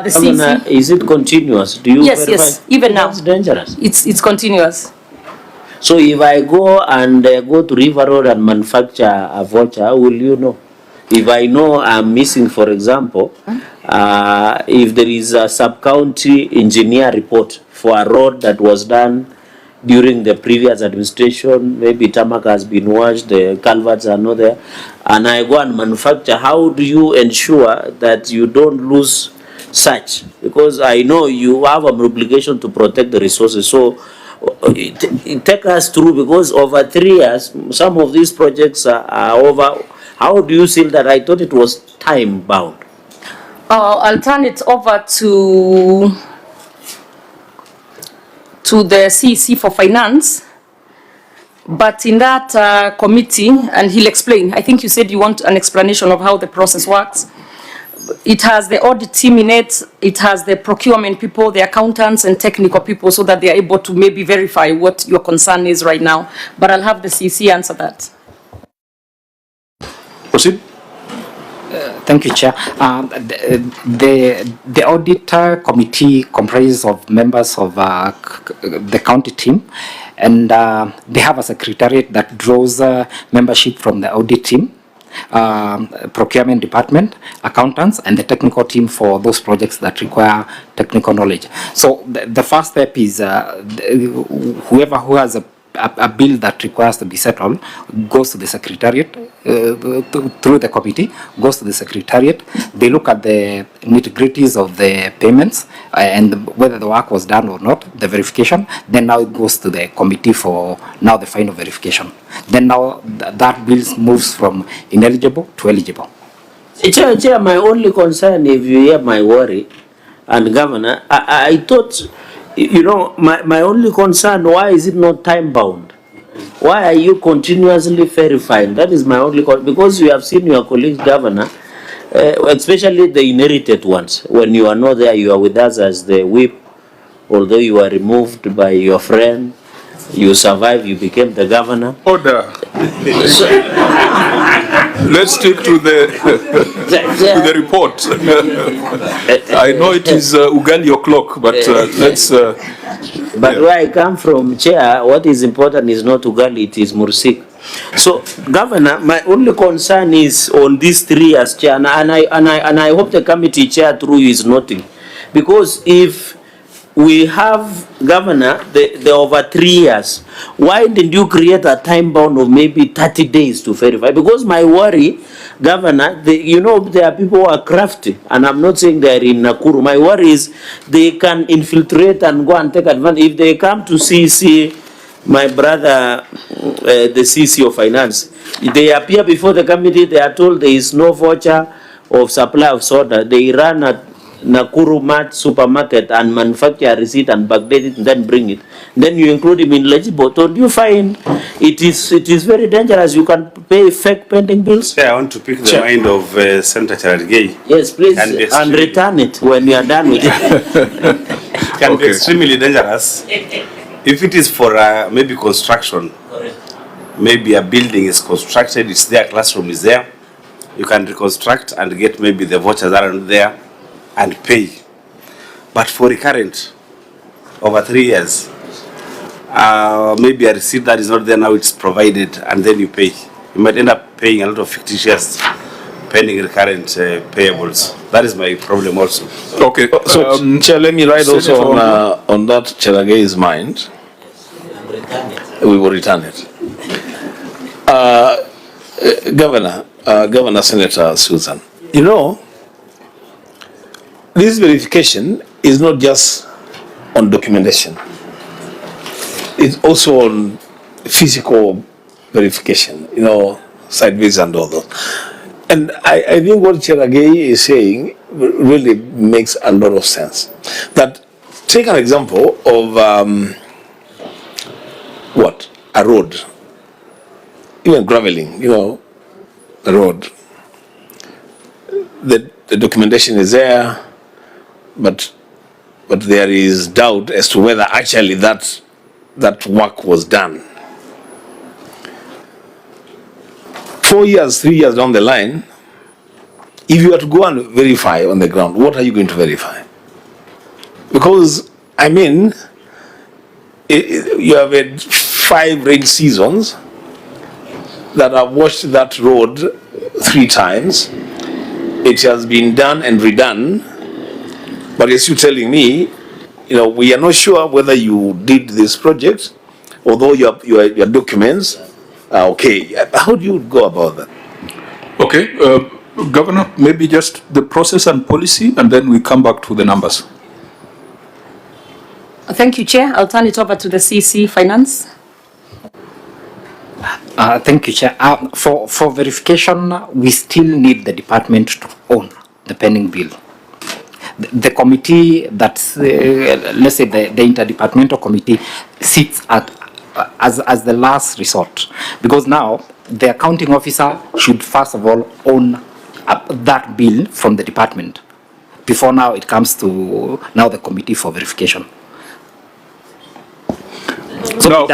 the CC. Is it continuous? Do you Yes, verify? yes, even now. That's dangerous. It's continuous. So if I go and go to River Road and manufacture a voucher, how will you know? If I know I'm missing, for example, if there is a sub-county engineer report for a road that was done during the previous administration, maybe tarmac has been washed, the culverts are not there, and I go and manufacture, how do you ensure that you don't lose such? Because I know you have an obligation to protect the resources. So it take us through, because over 3 years, some of these projects are over. How do you seal that? I thought it was time bound. I'll turn it over to the CEC for finance. But in that committee, and he'll explain, I think you said you want an explanation of how the process works. It has the audit team in it, it has the procurement people, the accountants and technical people, so that they are able to maybe verify what your concern is right now. But I'll have the CEC answer that. Proceed. Thank you, Chair. The audit committee comprises of members of the county team, and they have a secretariat that draws membership from the audit team, procurement department, accountants, and the technical team for those projects that require technical knowledge. So the first step is whoever who has a bill that requires to be settled goes to the secretariat, through the committee, goes to the secretariat. They look at the nitty-gritties of the payments and whether the work was done or not, the verification. Then now it goes to the committee for now the final verification. Then now that bill moves from ineligible to eligible. Chair, my only concern, if you hear my worry, and Governor, I thought, you know, my only concern, why is it not time bound? Why are you continuously verifying? That is my only concern, because you have seen your colleagues, Governor, especially the inherited ones. When you are not there, you are with us as the whip, although you were removed by your friend, you survived, you became the governor. Order. Let's stick to the report. I know it is Ugali o'clock, but let's... But where I come from, Chair, what is important is not Ugali, it is Mursik. So, Governor, my only concern is on these 3 years, Chair, and I hope the committee chair through you is noting. Because if we have, Governor, the over 3 years, why didn't you create a time bound of maybe 30 days to verify? Because my worry, Governor, you know, there are people who are crafty, and I'm not saying they are in Nakuru. My worry is they can infiltrate and go and take advantage. If they come to CC, my brother, the CC of Finance, they appear before the committee, they are told there is no voucher of supply of soda. They run at Nakuru Mart supermarket and manufacture a receipt and backdate it and then bring it. Then you include him in legible. Don't you find it is very dangerous? You can pay fake pending bills. Yeah, I want to pick the mind of Senator Charagay. Yes, please, and return it when you are done with it. Can be extremely dangerous if it is for maybe construction. Maybe a building is constructed, it's there, classroom is there. You can reconstruct and get maybe the vouchers that are not there and pay. But for recurrent, over 3 years, maybe a receipt that is not there now, it's provided, and then you pay. You might end up paying a lot of fictitious pending recurrent payables. That is my problem also. Okay. So, Chair, let me write also on that Cheragay's mind. We will return it. Governor Senator Susan, you know, this verification is not just on documentation. It's also on physical verification, you know, site visits and all those. And I think what Cheragay is saying really makes a lot of sense. That, take an example of a road, even graveling, you know, the road. The documentation is there, but there is doubt as to whether actually that work was done. 4 years, 3 years down the line, if you are to go and verify on the ground, what are you going to verify? Because, I mean, you have had 5 rain seasons that I've washed that road 3 times. It has been done and redone. But as you're telling me, we are not sure whether you did this project, although your documents are okay. How do you go about that? Okay, Governor, maybe just the process and policy, and then we come back to the numbers. Thank you, Chair. I'll turn it over to the CC Finance. Thank you, Chair. For verification, we still need the department to own the pending bill. The committee that's, let's say the interdepartmental committee sits at as the last resort, because now the accounting officer should first of all own that bill from the department before now it comes to now the committee for verification. So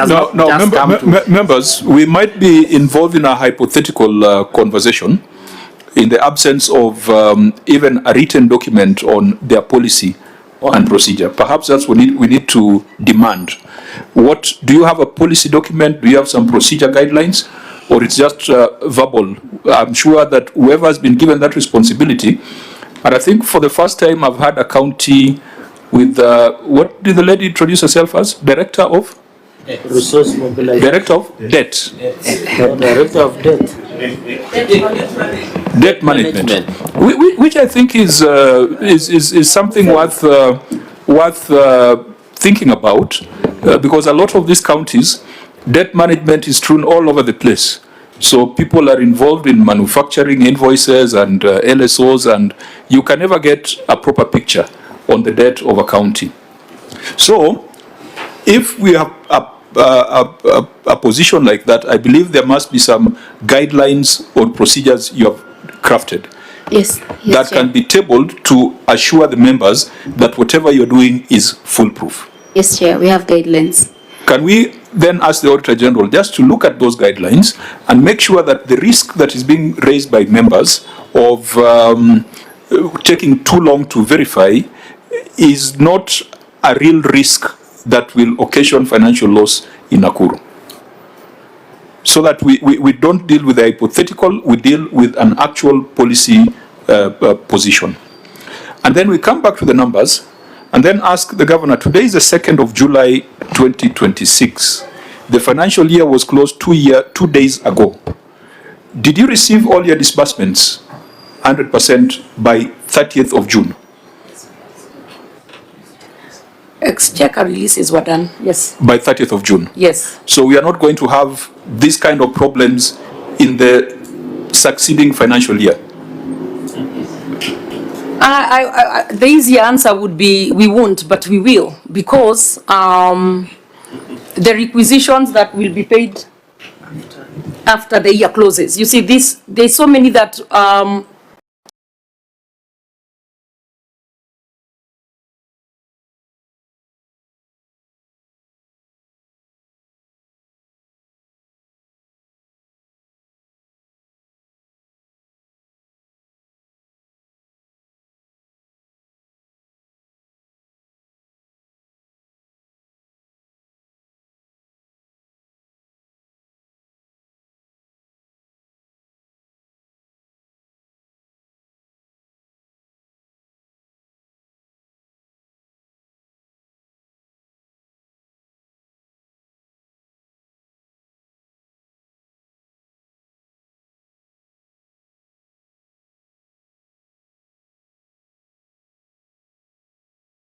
members, we might be involved in a hypothetical conversation in the absence of even a written document on their policy and procedure. Perhaps that's what we need to demand. What do you have, a policy document? Do you have some procedure guidelines, or it's just verbal? I'm sure that whoever has been given that responsibility, and I think for the first time I've had a county with what did the lady introduce herself as? Director of? Resource mobilization. Director of debt. Director of debt. Debt management. Which I think is something worth thinking about, because a lot of these counties, debt management is strewn all over the place. So people are involved in manufacturing invoices and LSOs, and you can never get a proper picture on the debt of a county. So if we have a position like that, I believe there must be some guidelines or procedures you have crafted. Yes, that can be tabled to assure the members that whatever you're doing is foolproof. Yes, Chair, we have guidelines. Can we then ask the Auditor General just to look at those guidelines and make sure that the risk that is being raised by members of taking too long to verify is not a real risk that will occasion financial loss in Nakuru? So that we don't deal with the hypothetical, we deal with an actual policy position. And then we come back to the numbers and then ask the Governor, today is the 2nd of July 2026. The financial year was closed 2 days ago. Did you receive all your disbursements 100% by 30th of June? Exchequer releases were done, yes. By 30th of June? Yes. So we are not going to have this kind of problems in the succeeding financial year? The easy answer would be we won't, but we will, because the requisitions that will be paid after the year closes. You see, there's so many that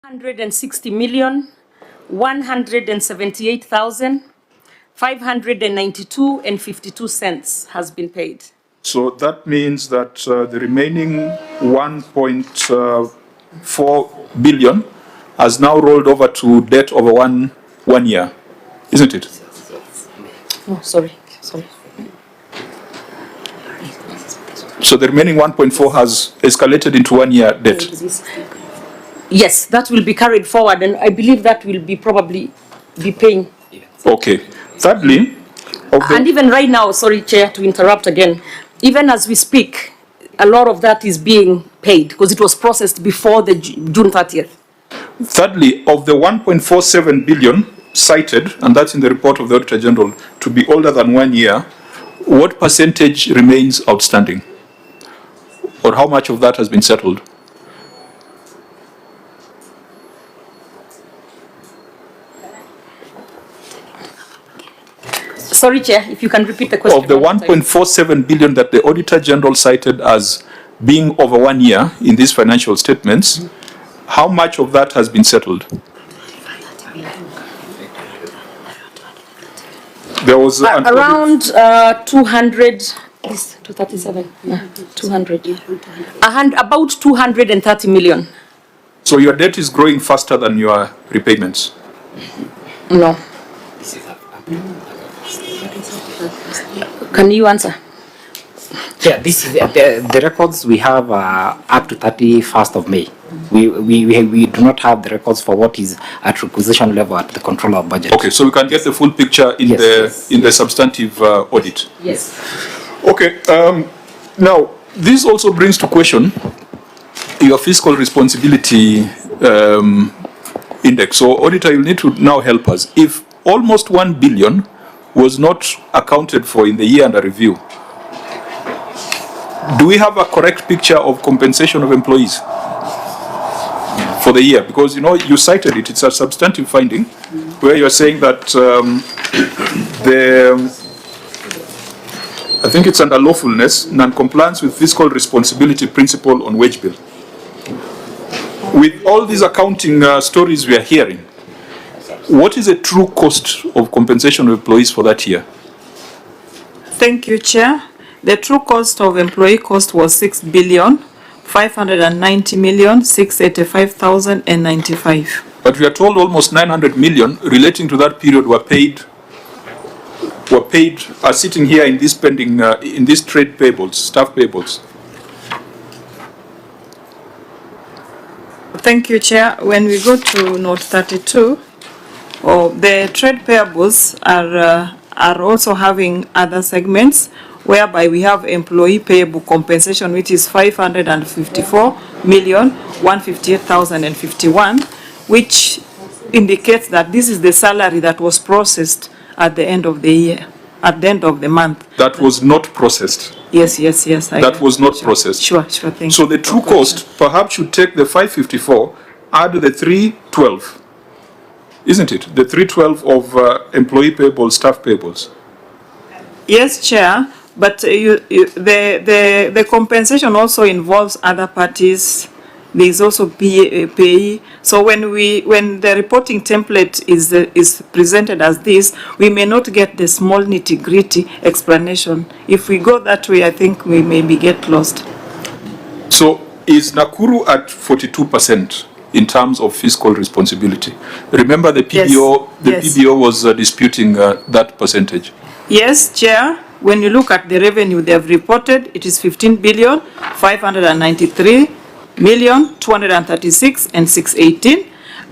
$160,178,592.52 has been paid. So that means that the remaining 1.4 billion has now rolled over to debt over one year, isn't it? Oh, sorry. So the remaining 1.4 has escalated into 1 year debt. Yes, that will be carried forward, and I believe that will be probably be paying. Okay. Thirdly, and even right now, sorry, Chair, to interrupt again, even as we speak, a lot of that is being paid because it was processed before the June 30th. Thirdly, of the 1.47 billion cited, and that's in the report of the Auditor General, to be older than 1 year, what percentage remains outstanding? Or how much of that has been settled? Sorry, Chair, if you can repeat the question. Of the 1.47 billion that the Auditor General cited as being over 1 year in these financial statements, how much of that has been settled? There was around 200, 237, 200, about 230 million. So your debt is growing faster than your repayments? No. Can you answer? Yeah, this is the records we have up to 31st of May. We do not have the records for what is at requisition level at the controller of budget. Okay, so we can get the full picture in the substantive audit. Yes. Okay. Now this also brings to question your fiscal responsibility index. So, auditor, you need to now help us. If almost 1 billion was not accounted for in the year under review, do we have a correct picture of compensation of employees for the year? Because, you know, you cited it, it's a substantive finding where you're saying that I think it's under lawfulness, non-compliance with fiscal responsibility principle on wage bill. With all these accounting stories we are hearing, what is the true cost of compensation of employees for that year? Thank you, Chair. The true cost of employee cost was 6,590,685,095. But we are told almost 900 million relating to that period were paid, are sitting here in this pending, in these trade payables, staff payables. Thank you, Chair. When we go to note 32, the trade payables are also having other segments whereby we have employee payable compensation, which is 554,158,051, which indicates that this is the salary that was processed at the end of the year, at the end of the month. That was not processed. Yes. That was not processed. Sure, thank you. So the true cost perhaps should take the 554, add the 312, isn't it? The 312 of employee payables, staff payables. Yes, Chair, but the compensation also involves other parties. There is also payee. So when the reporting template is presented as this, we may not get the small nitty-gritty explanation. If we go that way, I think we maybe get lost. So is Nakuru at 42% in terms of fiscal responsibility? Remember the PBO, PBO was disputing that percentage. Yes, Chair. When you look at the revenue they have reported, it is 15,593,236,618.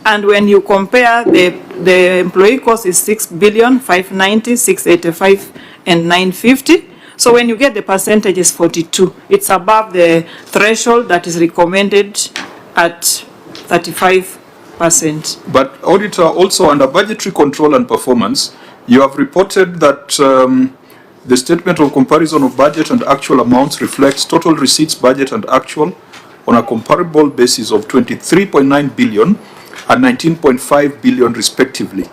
And when you compare the employee cost is 6,590,685,950. So when you get the percentage is 42. It's above the threshold that is recommended at 35%. But auditor, also under budgetary control and performance, you have reported that the statement of comparison of budget and actual amounts reflects total receipts, budget and actual on a comparable basis of 23.9 billion and 19.5 billion respectively.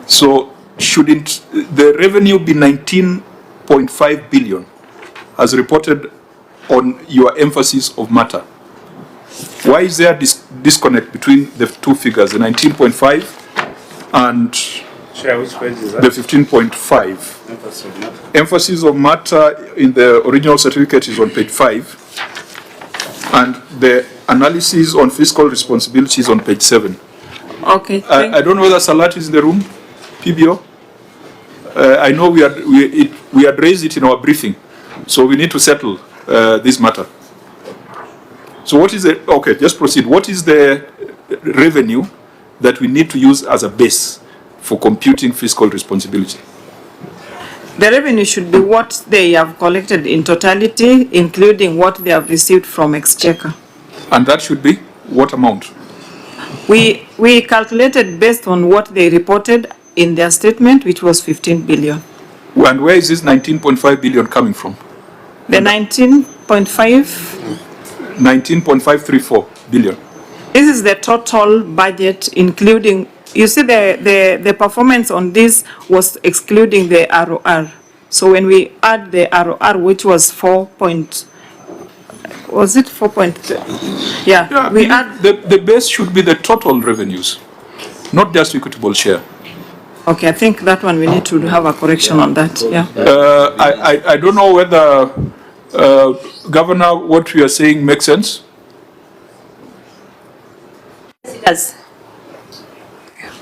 So shouldn't the revenue be 19.5 billion as reported on your emphasis of matter? Why is there disconnect between the two figures, the 19.5 and which page is that? the 15.5? Emphasis of matter in the original certificate is on page 5, and the analysis on fiscal responsibility is on page 7. Okay. I don't know whether Salat is in the room, PBO. I know we had raised it in our briefing, so we need to settle this matter. So what is the, okay, just proceed. What is the revenue that we need to use as a base for computing fiscal responsibility? The revenue should be what they have collected in totality, including what they have received from Exchequer. And that should be what amount? We calculated based on what they reported in their statement, which was 15 billion. And where is this 19.5 billion coming from? The 19.5, 19.534 billion. this is the total budget, including, you see the performance on this was excluding the ROR. So when we add the ROR, which was 4 point, was it 4 point? Yeah, we add. The base should be the total revenues, not just equitable share. Okay, I think that one we need to have a correction on that, yeah. I don't know whether, Governor, what you are saying makes sense. Yes.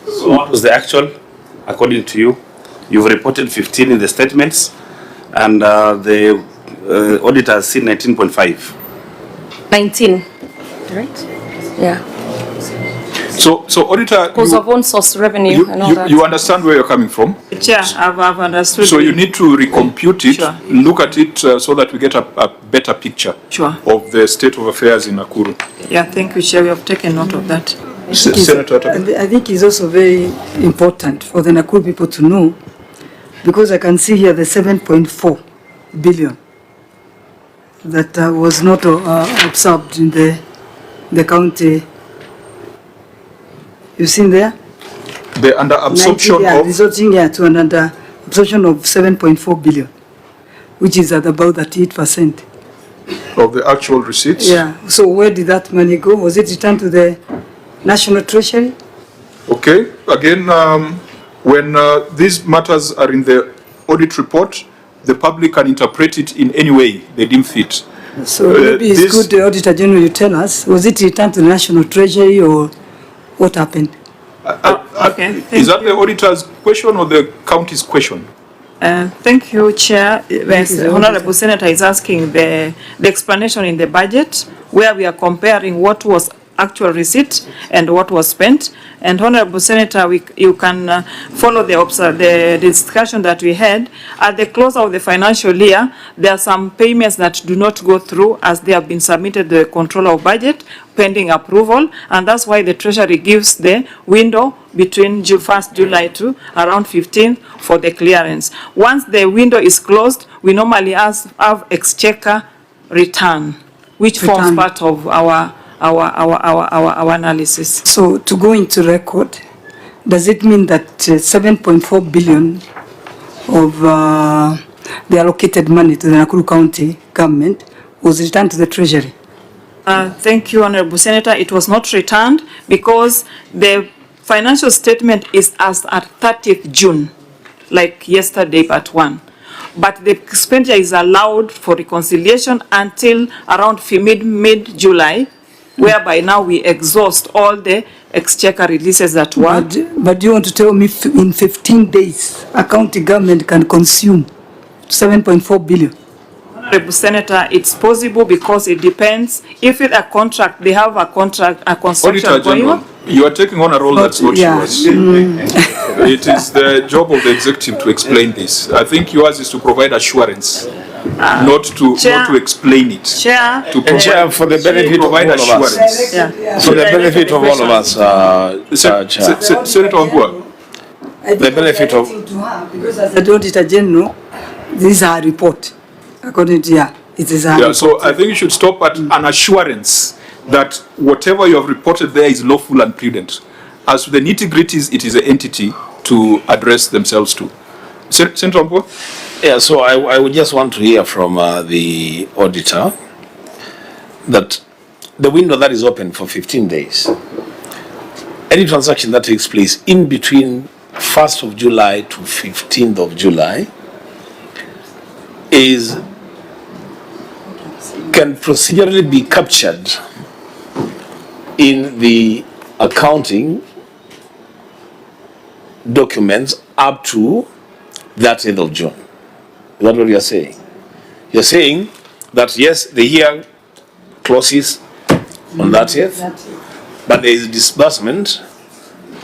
So what was the actual, according to you? You've reported 15 in the statements, and the auditor has seen 19.5. 19, right? Yeah. So auditor, Because of own source revenue and all that. you understand where you're coming from. Chair, I've understood. So you need to recompute it, Sure. look at it so that we get a better picture Sure. of the state of affairs in Nakuru. Yeah, thank you, Chair, we have taken note of that. Senator Atta. I think it's also very important for the Nakuru people to know, because I can see here the 7.4 billion that was not absorbed in the county. You've seen there? The under absorption of resulting to an under absorption of 7.4 billion, which is at about 38%. of the actual receipts. Yeah. So where did that money go? Was it returned to the National Treasury? Okay. Again, when these matters are in the audit report, the public can interpret it in any way they deem fit. So maybe it's good, the Auditor General, you tell us, was it returned to the National Treasury or what happened? Okay, Is that the auditor's question or the county's question? Thank you, Chair. Honorable Senator is asking the explanation in the budget where we are comparing what was actual receipt and what was spent. And Honorable Senator, you can follow the discussion that we had. At the close of the financial year, there are some payments that do not go through as they have been submitted to the controller of budget pending approval, and that's why the Treasury gives the window between 1st July to around 15th for the clearance. Once the window is closed, we normally have exchequer return, which forms part of our analysis. So to go into record, does it mean that 7.4 billion of the allocated money to the Nakuru County government was returned to the Treasury? Thank you, Honorable Senator. It was not returned because the financial statement is as at 30th June, like yesterday, part 1. But the expenditure is allowed for reconciliation until around mid-July, whereby now we exhaust all the exchequer releases that were. But do you want to tell me in 15 days, a county government can consume 7.4 billion? Honorable Senator, it's possible because it depends. If it's a contract, they have a contract, a construction Auditor going General, on. you are taking on a role that's not yours. It is the job of the executive to explain this. I think yours is to provide assurance, not to explain it. Chair, Chair, for the benefit of all provide of us. assurance. yeah. For the benefit of all of us, Chair. Senator Wambua. The benefit of. Because as the Auditor General, this is our report. According to it is our report. So I think you should stop at an assurance that whatever you have reported there is lawful and prudent. As to the nitty-gritties, it is an entity to address themselves to. Senator Wambua? Yeah, so I would just want to hear from the auditor that the window that is open for 15 days, any transaction that takes place in between 1st of July to 15th of July can procedurally be captured in the accounting documents up to that 8th of June. Is that what you're saying? You're saying that yes, the year closes on that 8th, but there is disbursement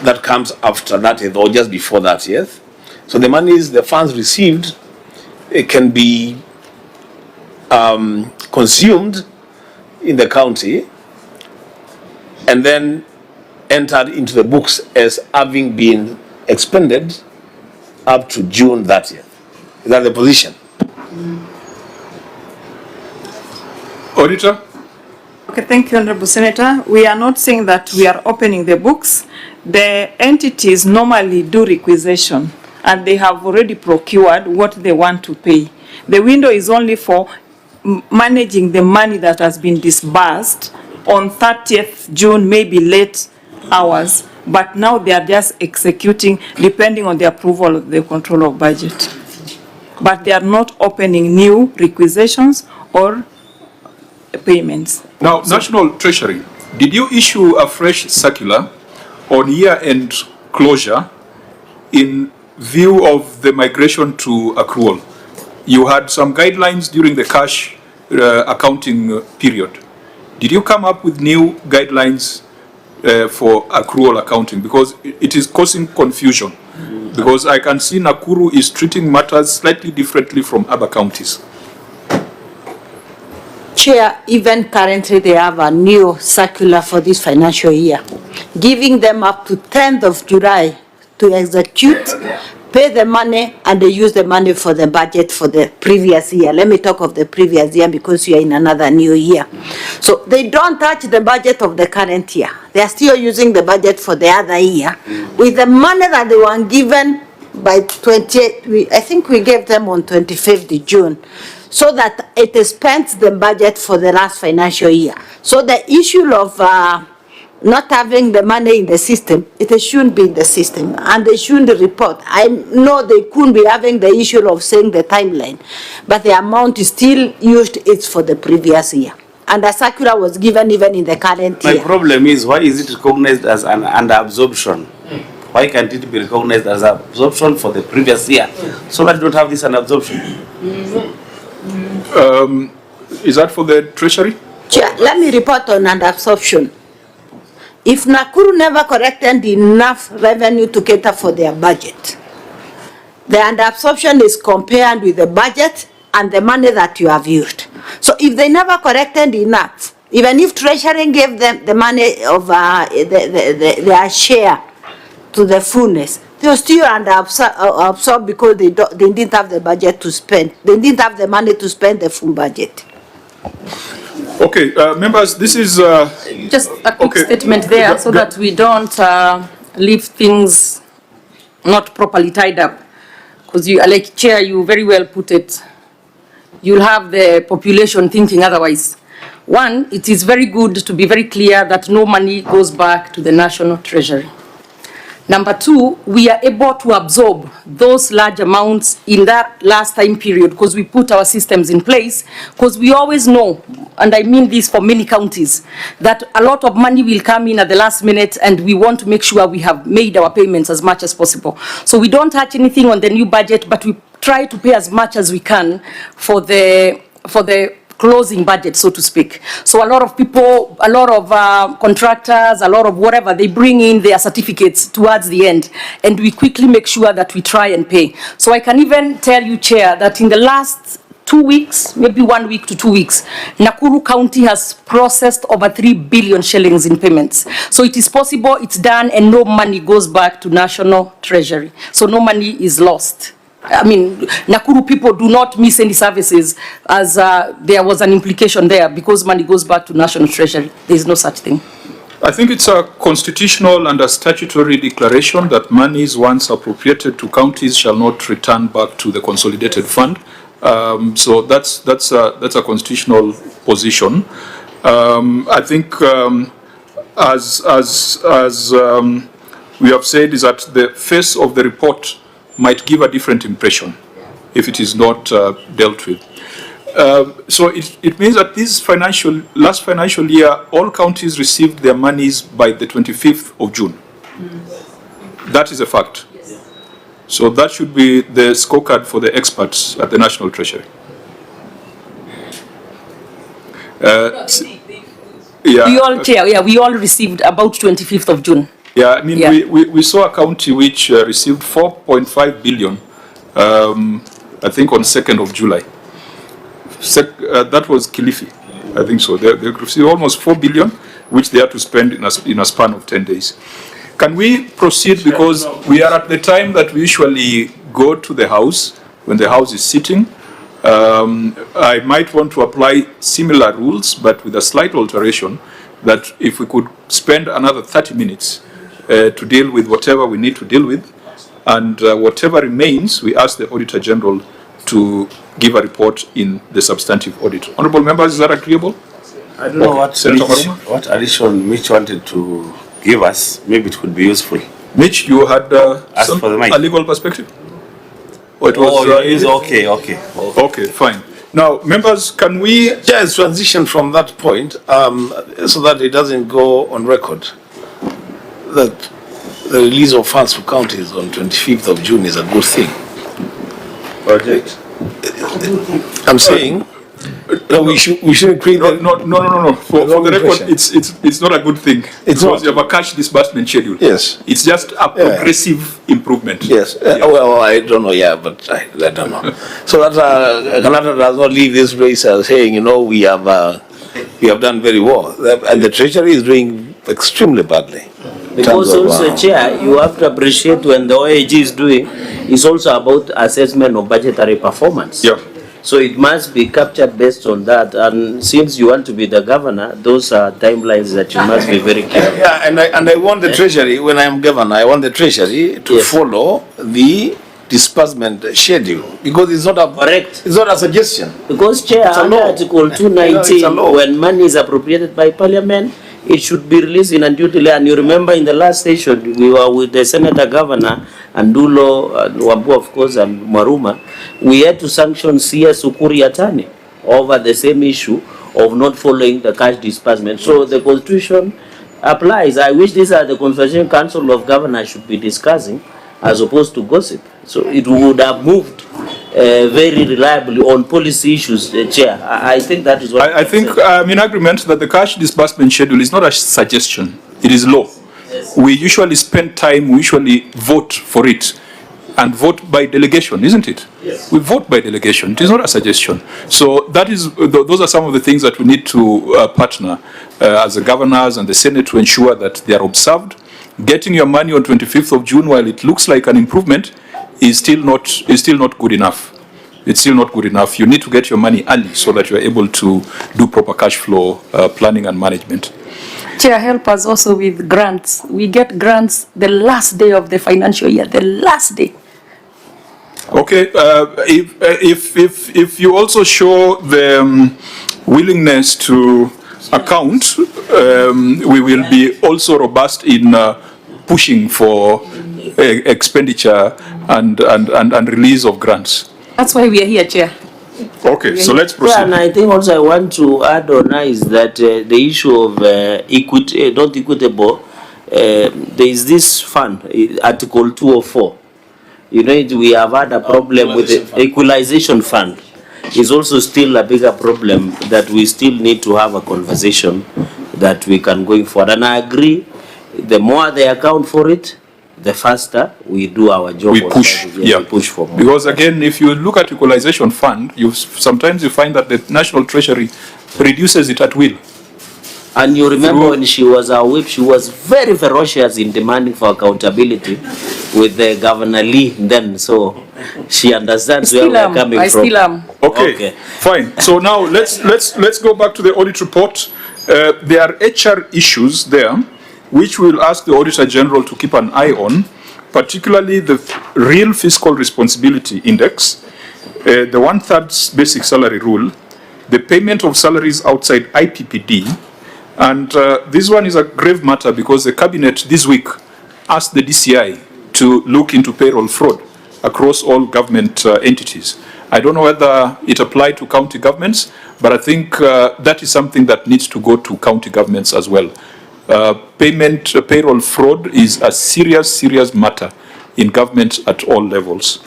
that comes after that 8th or just before that 8th. So the monies, the funds received, it can be consumed in the county, and then entered into the books as having been expended up to June 30th. Is that the position? Auditor? Okay, thank you, Honorable Senator. We are not saying that we are opening the books. The entities normally do requisition and they have already procured what they want to pay. The window is only for managing the money that has been disbursed on 30th June, maybe late hours, but now they are just executing depending on the approval of the control of budget. But they are not opening new requisitions or payments. Now, National Treasury, did you issue a fresh circular on year-end closure in view of the migration to accrual? You had some guidelines during the cash accounting period. Did you come up with new guidelines for accrual accounting? Because it is causing confusion. Because I can see Nakuru is treating matters slightly differently from other counties. Chair, even currently they have a new circular for this financial year, giving them up to 10th of July to execute, pay the money, and they use the money for the budget for the previous year. Let me talk of the previous year because you are in another new year. So they don't touch the budget of the current year. They are still using the budget for the other year with the money that they were given by 28, I think we gave them on 25th of June. So that it spent the budget for the last financial year. So the issue of not having the money in the system, it shouldn't be in the system, and they shouldn't report. I know they couldn't be having the issue of saying the timeline, but the amount is still used, it's for the previous year. And the circular was given even in the current year. My problem is, why is it recognized as an under-absorption? Why can't it be recognized as absorption for the previous year, so that you don't have this under-absorption? Is that for the Treasury? Chair, let me report on under-absorption. If Nakuru never collected enough revenue to cater for their budget, the under-absorption is compared with the budget and the money that you have used. So if they never collected enough, even if Treasury gave them the money of their share to the fullness, they were still under-absorbed because they didn't have the budget to spend. They didn't have the money to spend the full budget. Okay, members, this is... Just a quick statement there so that we don't leave things not properly tied up. Because you, like Chair, you very well put it. You'll have the population thinking otherwise. One, it is very good to be very clear that no money goes back to the National Treasury. Number two, we are able to absorb those large amounts in that last time period because we put our systems in place, because we always know, and I mean this for many counties, that a lot of money will come in at the last minute and we want to make sure we have made our payments as much as possible. So we don't touch anything on the new budget, but we try to pay as much as we can for the closing budget, so to speak. So a lot of people, a lot of contractors, a lot of whatever, they bring in their certificates towards the end, and we quickly make sure that we try and pay. So I can even tell you, Chair, that in the last 2 weeks, maybe 1 week to 2 weeks, Nakuru County has processed over 3 billion shillings in payments. So it is possible, it's done, and no money goes back to National Treasury. So no money is lost. I mean, Nakuru people do not miss any services, as there was an implication there, because money goes back to National Treasury. There is no such thing. I think it's a constitutional and a statutory declaration that monies once appropriated to counties shall not return back to the consolidated fund. So that's a constitutional position. I think as we have said, is that the face of the report might give a different impression if it is not dealt with. So it means that this last financial year, all counties received their monies by the 25th of June. That is a fact. So that should be the scorecard for the experts at the National Treasury. We all received about 25th of June. Yeah, I mean, we saw a county which received 4.5 billion, I think on 2nd of July. That was Kilifi, I think so. They received almost 4 billion, which they are to spend in a span of 10 days. Can we proceed, because we are at the time that we usually go to the House when the House is sitting. I might want to apply similar rules, but with a slight alteration, that if we could spend another 30 minutes to deal with whatever we need to deal with, and whatever remains, we ask the Auditor General to give a report in the substantive audit. Honourable members, is that agreeable? I don't know what Senator Maruma? what addition Mitch wanted to give us. Maybe it could be useful. Mitch, you had Ask for the mic. a legal perspective? Or it was, Okay. Okay, fine. Now, members, can we... Just transition from that point, so that it doesn't go on record that the release of funds for counties on 25th of June is a good thing. Project. I'm saying that we shouldn't create No. For the record, it's not a good thing. It's because not. you have a cash disbursement schedule. Yes. It's just a progressive improvement. Yes. Well, I don't know. Yeah, but I don't know. So that Canada does not leave this race saying, you know, we have done very well, and the Treasury is doing extremely badly. Because also, Chair, you have to appreciate when the OAG is doing, it's also about assessment of budgetary performance. Yeah. So it must be captured based on that. And since you want to be the governor, those are timelines that you must be very careful. Yeah, and I want the Treasury, when I am governor, I want the Treasury to follow the disbursement schedule, because it's not a Correct. It's not a suggestion. Because, Chair, It's a under law. Article It's a 219, law. when money is appropriated by Parliament, it should be released in unduly. And you remember in the last session, we were with the Senator Governor, and Dulo, and Wambu, of course, and Maruma. We had to sanction CS Ukuri Atani over the same issue of not following the cash disbursement. So the Constitution applies. I wish these are the Constitution Council of Governors should be discussing, as opposed to gossip. So it would have moved very reliably on policy issues, Chair. I think that is what I think I'm in agreement that the cash disbursement schedule is not a suggestion, it is law. Yes. We usually spend time, we usually vote for it, and vote by delegation, isn't it? Yes. We vote by delegation, it is not a suggestion. So that is, those are some of the things that we need to partner as the governors and the Senate to ensure that they are observed. Getting your money on 25th of June, while it looks like an improvement, is still not good enough. It's still not good enough. You need to get your money early so that you are able to do proper cash flow planning and management. Chair, help us also with grants. We get grants the last day of the financial year, the last day. Okay, if you also show the willingness to account, we will be also robust in pushing for expenditure and release of grants. That's why we are here, Chair. Okay, so let's proceed. Yeah, and I think also I want to add on is that the issue of not equitable, there is this fund, Article 204. You know, we have had a problem with the equalization fund. It's also still a bigger problem that we still need to have a conversation that we can going forward. And I agree, the more they account for it, the faster we do our job. We push, we push for more. Because again, if you look at equalization fund, sometimes you find that the National Treasury reduces it at will. And you remember when she was our whip, she was very ferocious in demanding for accountability with the Governor Lee then. So she understands where we're coming from. I still am. Okay, fine. So now let's go back to the audit report. There are HR issues there, which we'll ask the Auditor General to keep an eye on, particularly the real fiscal responsibility index, the 1/3 basic salary rule, the payment of salaries outside IPPD, and this one is a grave matter because the Cabinet this week asked the DCI to look into payroll fraud across all government entities. I don't know whether it applied to county governments, but I think that is something that needs to go to county governments as well. Payroll fraud is a serious matter in government at all levels.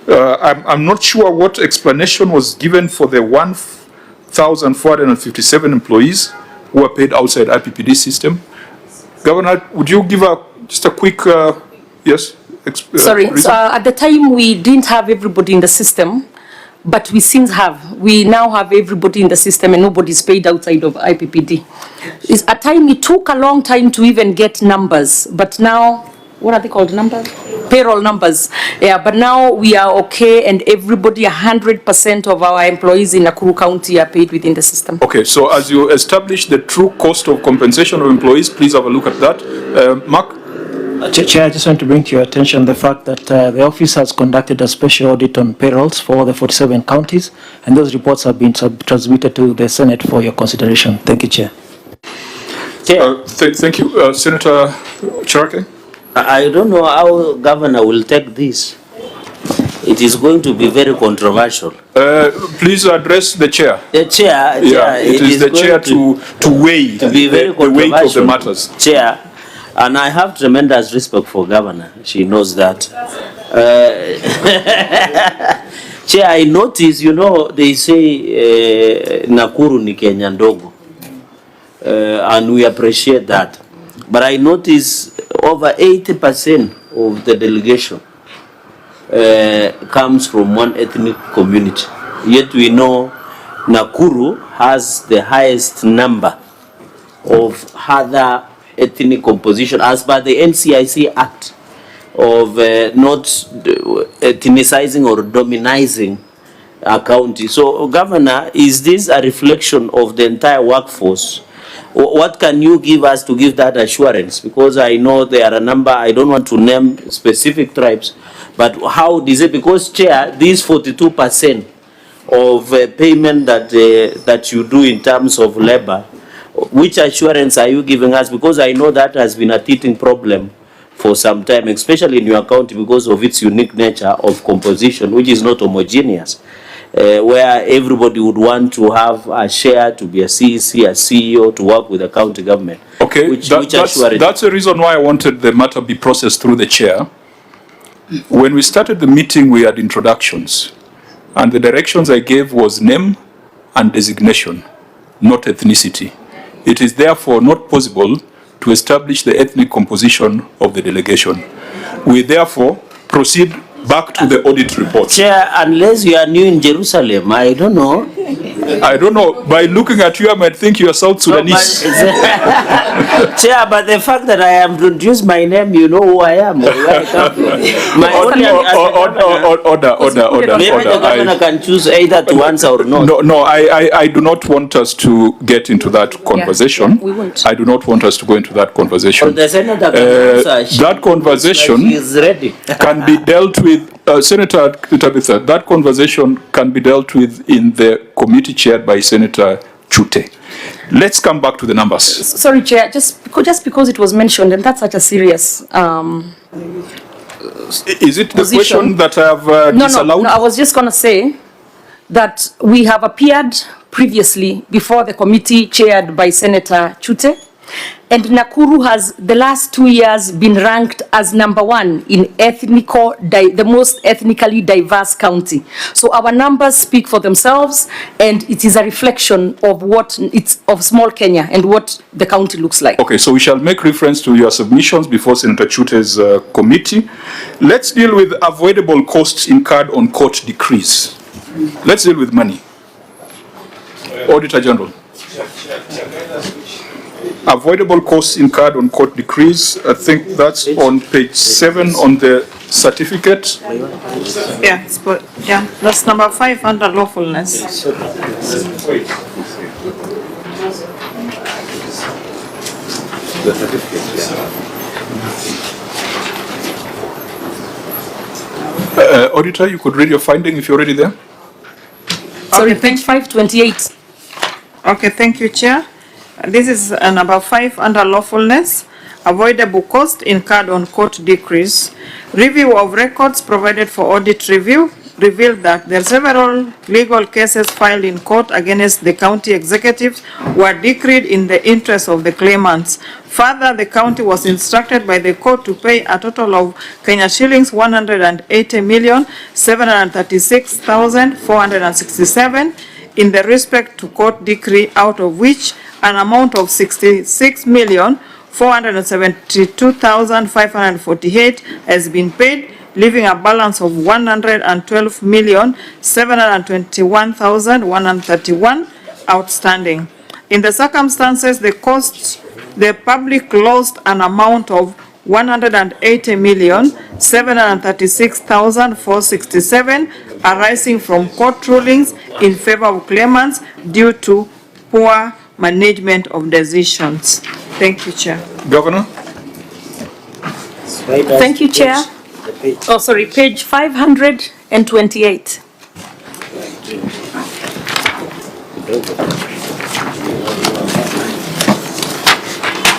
I'm not sure what explanation was given for the 1,457 employees who are paid outside IPPD system. Governor, would you give just a quick, yes? Sorry, so at the time we didn't have everybody in the system, but we now have everybody in the system and nobody's paid outside of IPPD. At time it took a long time to even get numbers, but now, what are they called, numbers? Payroll numbers. Yeah, but now we are okay, and everybody, 100% of our employees in Nakuru County are paid within the system. Okay, so as you establish the true cost of compensation of employees, please have a look at that. Mark? Chair, I just want to bring to your attention the fact that the office has conducted a special audit on payrolls for the 47 counties, and those reports have been transmitted to the Senate for your consideration. Thank you, Chair. Thank you. Senator Cherake? I don't know how Governor will take this. It is going to be very controversial. Please address the chair. The chair, it is the chair to weigh to be very the weight of the matters. Chair, and I have tremendous respect for Governor. She knows that. Chair, I notice, you know, they say Nakuru ni Kenya ndogo, and we appreciate that. But I notice over 80% of the delegation comes from one ethnic community. Yet we know Nakuru has the highest number of other ethnic composition as per the NCIC Act of not ethnicizing or dominizing a county. So, Governor, is this a reflection of the entire workforce? What can you give us to give that assurance? Because I know there are a number, I don't want to name specific tribes, but how is it? Because, Chair, these 42% of payment that you do in terms of labor, which assurance are you giving us? Because I know that has been a teething problem for some time, especially in your county because of its unique nature of composition, which is not homogeneous, where everybody would want to have a share, to be a CEC, a CEO, to work with the county government. Okay, that's the reason why I wanted the matter be processed through the chair. When we started the meeting, we had introductions, and the directions I gave was name and designation, not ethnicity. It is therefore not possible to establish the ethnic composition of the delegation. We therefore proceed back to the audit report. Chair, unless you are new in Jerusalem, I don't know. I don't know. By looking at you, I might think you are South Sudanese. Chair, but the fact that I have introduced my name, you know who I am. Where I come from. Order. Maybe the governor can choose either to answer or not. No, I do not want us to get into that conversation. Yeah, we won't. I do not want us to go into that conversation. The senator can answer. That conversation can be dealt with. Senator Tabitha, that conversation can be dealt with in the committee chaired by Senator Chute. Let's come back to the numbers. Sorry, Chair, just because it was mentioned, and that's such a serious Is it the question that I have disallowed? No, I was just going to say that we have appeared previously before the committee chaired by Senator Chute, and Nakuru has the last 2 years been ranked as #1 in the most ethnically diverse county. So our numbers speak for themselves, and it is a reflection of of small Kenya and what the county looks like. Okay, so we shall make reference to your submissions before Senator Chute's committee. Let's deal with avoidable costs incurred on court decrees. Let's deal with money. Auditor General. Avoidable costs incurred on court decrees. I think that's on page 7 on the certificate. Yeah, that's number 5 under lawfulness. Auditor, you could read your finding if you're already there. Sorry, page 528. Okay, thank you, Chair. This is number 5 under lawfulness, avoidable cost incurred on court decrees. Review of records provided for audit review revealed that there are several legal cases filed in court against the county executives were decreed in the interest of the claimants. Further, the county was instructed by the court to pay a total of Kenya shillings 180,736,467 in the respect to court decree, out of which an amount of 66,472,548 has been paid, leaving a balance of 112,721,131 outstanding. In the circumstances, the public lost an amount of 180,736,467 arising from court rulings in favor of claimants due to poor management of decisions. Thank you, Chair. Governor? Thank you, Chair. Oh, sorry, page 528.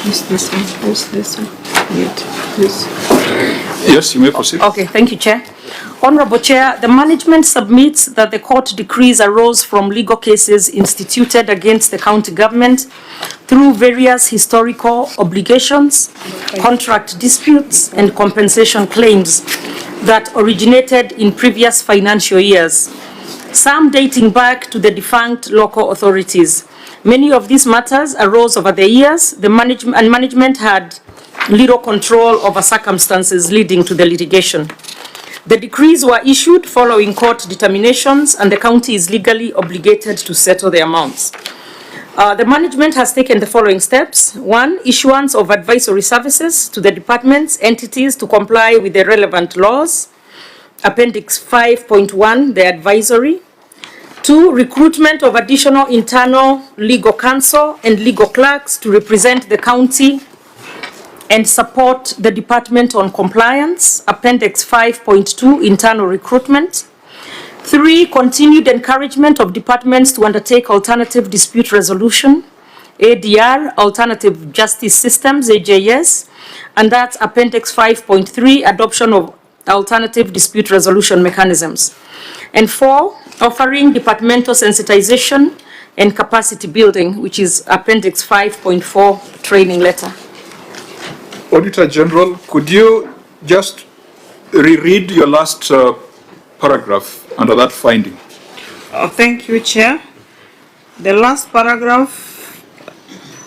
Who's this one? Who's this one? Yes, you may proceed. Okay, thank you, Chair. Honorable Chair, the management submits that the court decrees arose from legal cases instituted against the county government through various historical obligations, contract disputes, and compensation claims that originated in previous financial years, some dating back to the defunct local authorities. Many of these matters arose over the years. The management had little control over circumstances leading to the litigation. The decrees were issued following court determinations, and the county is legally obligated to settle the amounts. The management has taken the following steps. 1, issuance of advisory services to the departments, entities to comply with the relevant laws. Appendix 5.1, the advisory. 2, recruitment of additional internal legal counsel and legal clerks to represent the county and support the department on compliance. Appendix 5.2, internal recruitment. 3, continued encouragement of departments to undertake alternative dispute resolution, ADR, alternative justice systems, AJS, and that's Appendix 5.3, adoption of alternative dispute resolution mechanisms. And 4, offering departmental sensitization and capacity building, which is Appendix 5.4, training letter. Auditor General, could you just reread your last paragraph under that finding? Thank you, Chair. The last paragraph.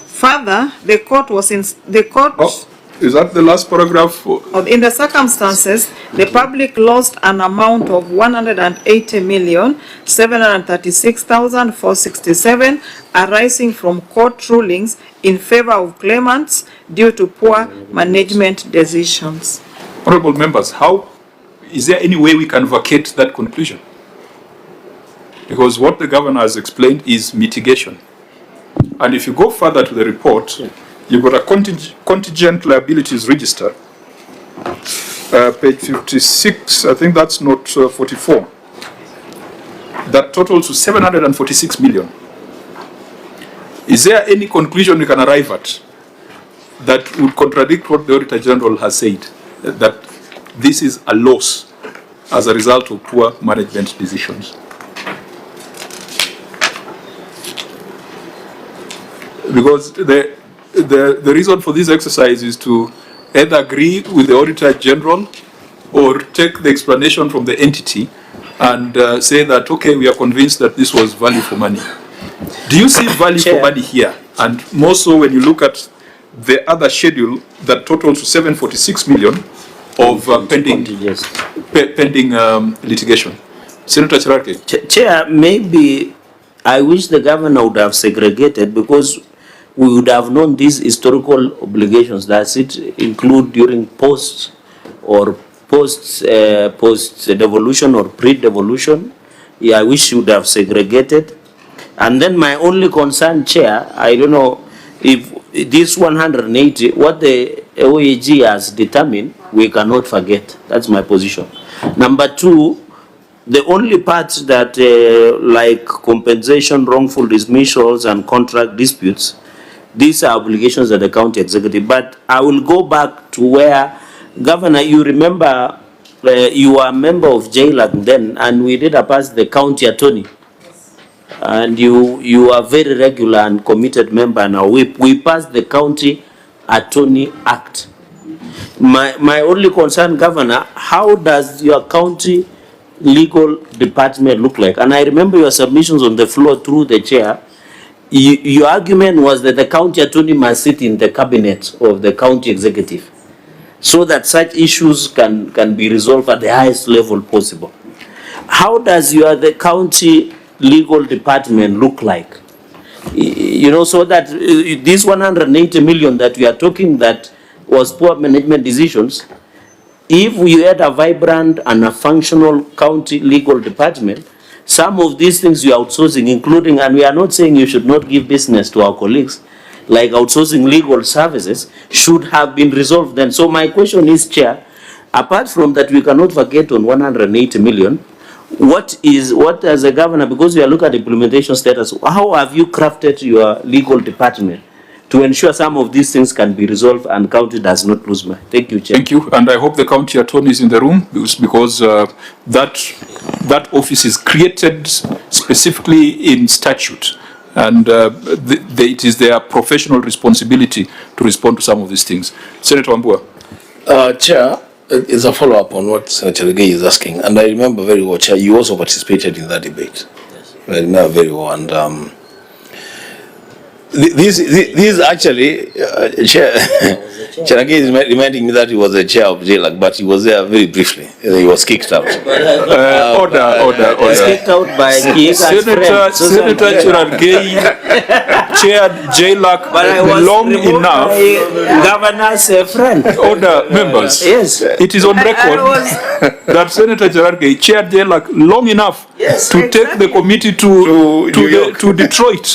Further, the court was in the court. Oh, is that the last paragraph? In the circumstances, the public lost an amount of 180,736,467 arising from court rulings in favor of claimants due to poor management decisions. Honorable members, is there any way we can vacate that conclusion? Because what the governor has explained is mitigation. And if you go further to the report, you've got a contingent liabilities register, page 56, I think that's note 44, that totals to 746 million. Is there any conclusion we can arrive at that would contradict what the Auditor General has said, that this is a loss as a result of poor management decisions? Because the reason for this exercise is to either agree with the Auditor General or take the explanation from the entity and say that, okay, we are convinced that this was value for money. Do you see value for money here? And more so when you look at the other schedule that totals to 746 million of pending litigation. Senator Chirake. Chair, maybe I wish the governor would have segregated, because we would have known these historical obligations. Does it include during post devolution or pre-devolution? Yeah, I wish you would have segregated. And then my only concern, Chair, I don't know if this 180, what the OAG has determined, we cannot forget. That's my position. Number 2, the only part that like compensation, wrongful dismissals and contract disputes, these are obligations of the county executive. But I will go back to where, Governor, you remember you were a member of JLAC then, and we did pass the county attorney. And you are very regular and committed member now. We passed the County Attorney Act. My only concern, Governor, how does your county legal department look like? And I remember your submissions on the floor through the chair. Your argument was that the county attorney must sit in the cabinet of the county executive. so that such issues can be resolved at the highest level possible. How does the county legal department look like? You know, so that this 180 million that we are talking that was poor management decisions, if we had a vibrant and a functional county legal department, some of these things you are outsourcing, including, and we are not saying you should not give business to our colleagues, like outsourcing legal services, should have been resolved then. So my question is, Chair, apart from that, we cannot forget on 180 million, what as a governor, because we are looking at implementation status, how have you crafted your legal department to ensure some of these things can be resolved and county does not lose money? Thank you, Chair. Thank you, and I hope the county attorney is in the room because that office is created specifically in statute, and it is their professional responsibility to respond to some of these things. Senator Wambua. Chair, it's a follow-up on what Senator Legay is asking, and I remember very well, Chair, you also participated in that debate. Yes. I remember very well, and this actually, Chair Legay is reminding me that he was the chair of JLAC, but he was there very briefly. He was kicked out. Order. He was kicked out by Senator Cherargei chaired JLAC long enough. Governor's friend. Order, members. Yes. It is on record that Senator Cherargei chaired JLAC long enough to take the committee to Detroit,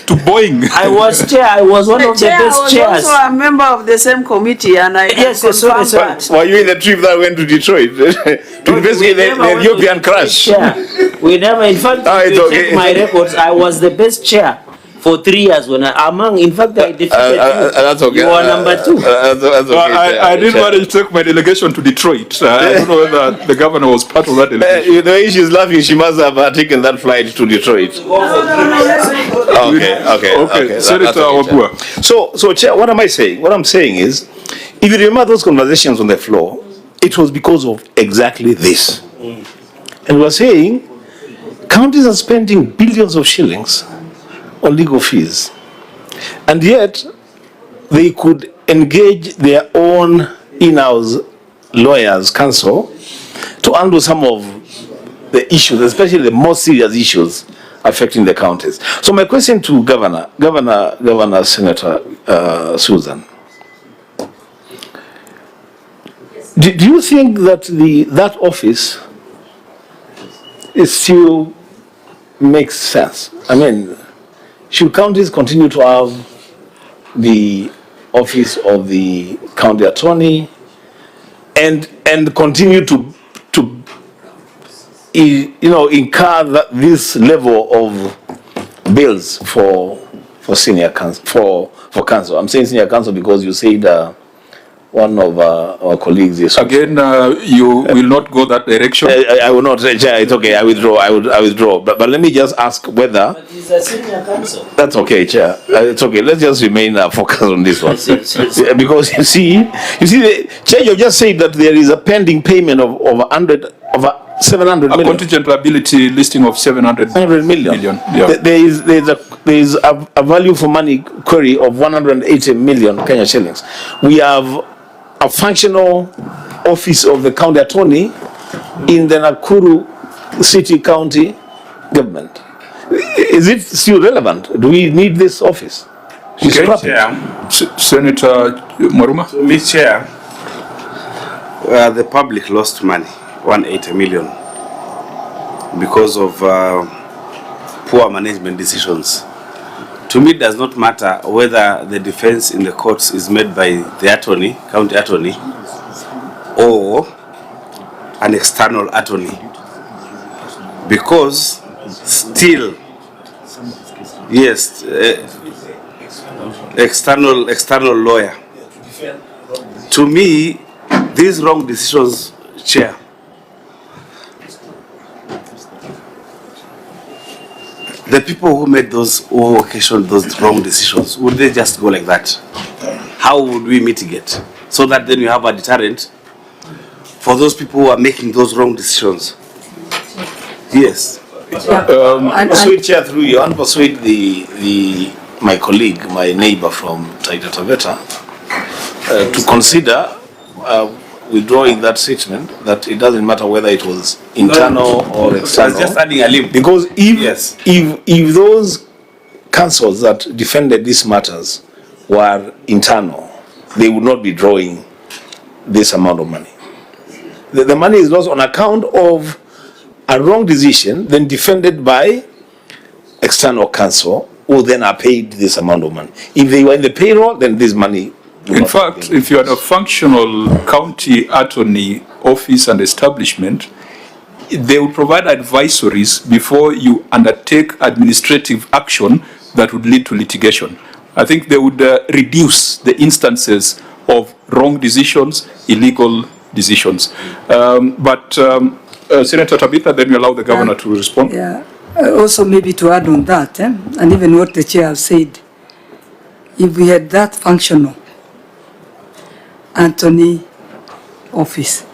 to Boeing. I was chair. I was one of the best chairs. I was also a member of the same committee, and I confirm that. Were you in the trip that went to Detroit to investigate the Ethiopian crash? We never, in fact, if you check my records, I was the best chair for 3 years when in fact, I defeated that's okay. You were number 2. That's okay, I didn't manage to take my delegation to Detroit. I don't know whether the governor was part of that delegation. The way she's laughing, she must have taken that flight to Detroit. Okay. Senator Wambua. So, Chair, what am I saying? What I'm saying is, if you remember those conversations on the floor, it was because of exactly this. And we're saying, counties are spending billions of shillings on legal fees, and yet they could engage their own in-house lawyers counsel to handle some of the issues, especially the most serious issues affecting the counties. So my question to Governor Senator Susan, do you think that that office still makes sense? I mean, should counties continue to have the office of the county attorney and continue to incur this level of bills for senior counsel for counsel? I'm saying senior counsel because you said one of our colleagues is again. You will not go that direction. I will not. It's okay. I withdraw. I withdraw. But let me just ask whether. But he's a senior counsel. That's okay, Chair. It's okay. Let's just remain focused on this one. Because you see, the Chair, you just said that there is a pending payment of 700 million. A contingent liability listing of 700 million. Yeah. There is a value for money query of 180 million Kenya shillings. We have a functional office of the county attorney in the Nakuru city county government. Is it still relevant? Do we need this office? Okay, Chair. Senator Maruma. Mr. Chair, the public lost money, 180 million, because of poor management decisions. To me, it does not matter whether the defense in the courts is made by the attorney, county attorney, or an external attorney, because still, yes, external lawyer. To me, these wrong decisions, Chair, the people who made who occasioned those wrong decisions, would they just go like that? How would we mitigate? So that then we have a deterrent for those people who are making those wrong decisions. Yes. Persuade Chair through you and persuade my colleague, my neighbor from Taita Taveta, to consider withdrawing that statement, that it doesn't matter whether it was internal or external. Just adding a limb. Because if, Yes. if those councils that defended these matters were internal, they would not be drawing this amount of money. The money is lost on account of a wrong decision, then defended by external counsel, who then are paid this amount of money. If they were in the payroll, then this money would In not fact, be. if you are a functional county attorney office and establishment, they will provide advisories before you undertake administrative action that would lead to litigation. I think they would reduce the instances of wrong decisions, illegal decisions. Senator Tabitha, then we allow the governor to respond. Yeah, also maybe to add on that, and even what the chair has said, if we had that functional Anthony office,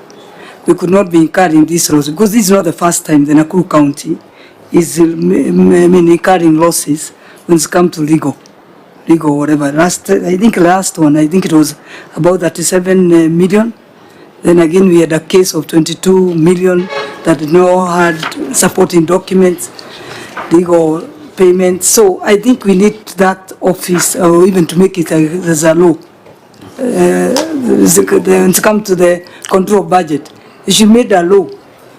we could not be incurring these losses, because this is not the first time the Nakuru County is incurring losses when it's come to legal whatever. I think last one, it was about 37 million. Then again, we had a case of 22 million that no had supporting documents, legal payments. So I think we need that office, or even to make it as a law. When it comes to the control of budget, it should make a law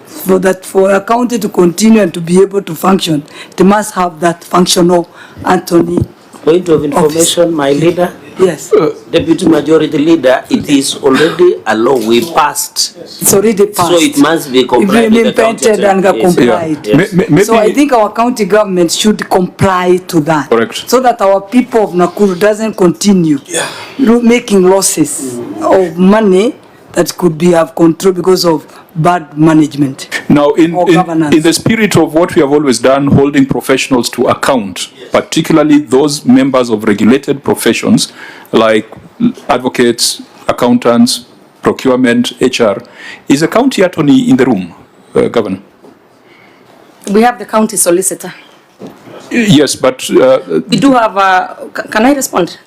for that, for a county to continue and to be able to function. It must have that functional Anthony. Point of information, office. my leader. Yes. Deputy Majority Leader, it is already a law we passed. It's already passed. So it must be complied with the county implemented and attorney. complied. Yes. Maybe, So I think our county government should comply to that. Correct. So that our people of Nakuru doesn't continue making losses of money that could be have control because of bad management. Now, or governance. in the spirit of what we have always done, holding professionals to account, particularly those members of regulated professions like advocates, accountants, procurement, HR, is a county attorney in the room, Governor? We have the county solicitor. Yes, but... We do have can I respond?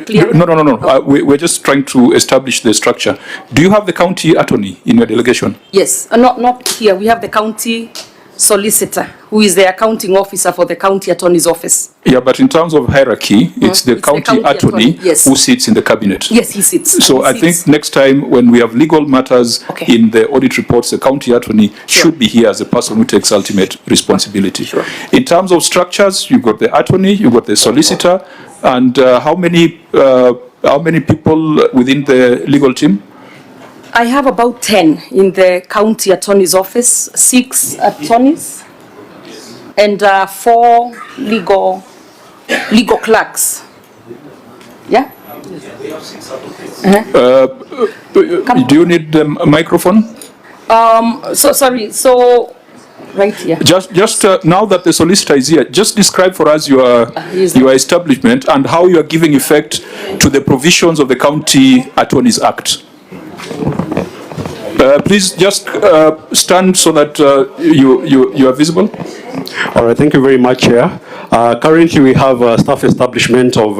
Clear? No. We're just trying to establish the structure. Do you have the county attorney in your delegation? Yes, not here. We have the county solicitor, who is the accounting officer for the county attorney's office. Yeah, but in terms of hierarchy, it's the county attorney yes. who sits in the cabinet. Yes, he sits. So I think next time when we have legal matters in the audit reports, the county attorney should be here as the person who takes ultimate responsibility. Sure. In terms of structures, you've got the attorney, you've got the solicitor, and how many people within the legal team? I have about 10 in the county attorney's office, 6 attorneys, and 4 legal clerks. Yeah? Do you need the microphone? So right here. Just now that the solicitor is here, just describe for us your establishment and how you are giving effect to the provisions of the County Attorneys Act. Please just stand so that you are visible. All right, thank you very much, Chair. Currently, we have a staff establishment of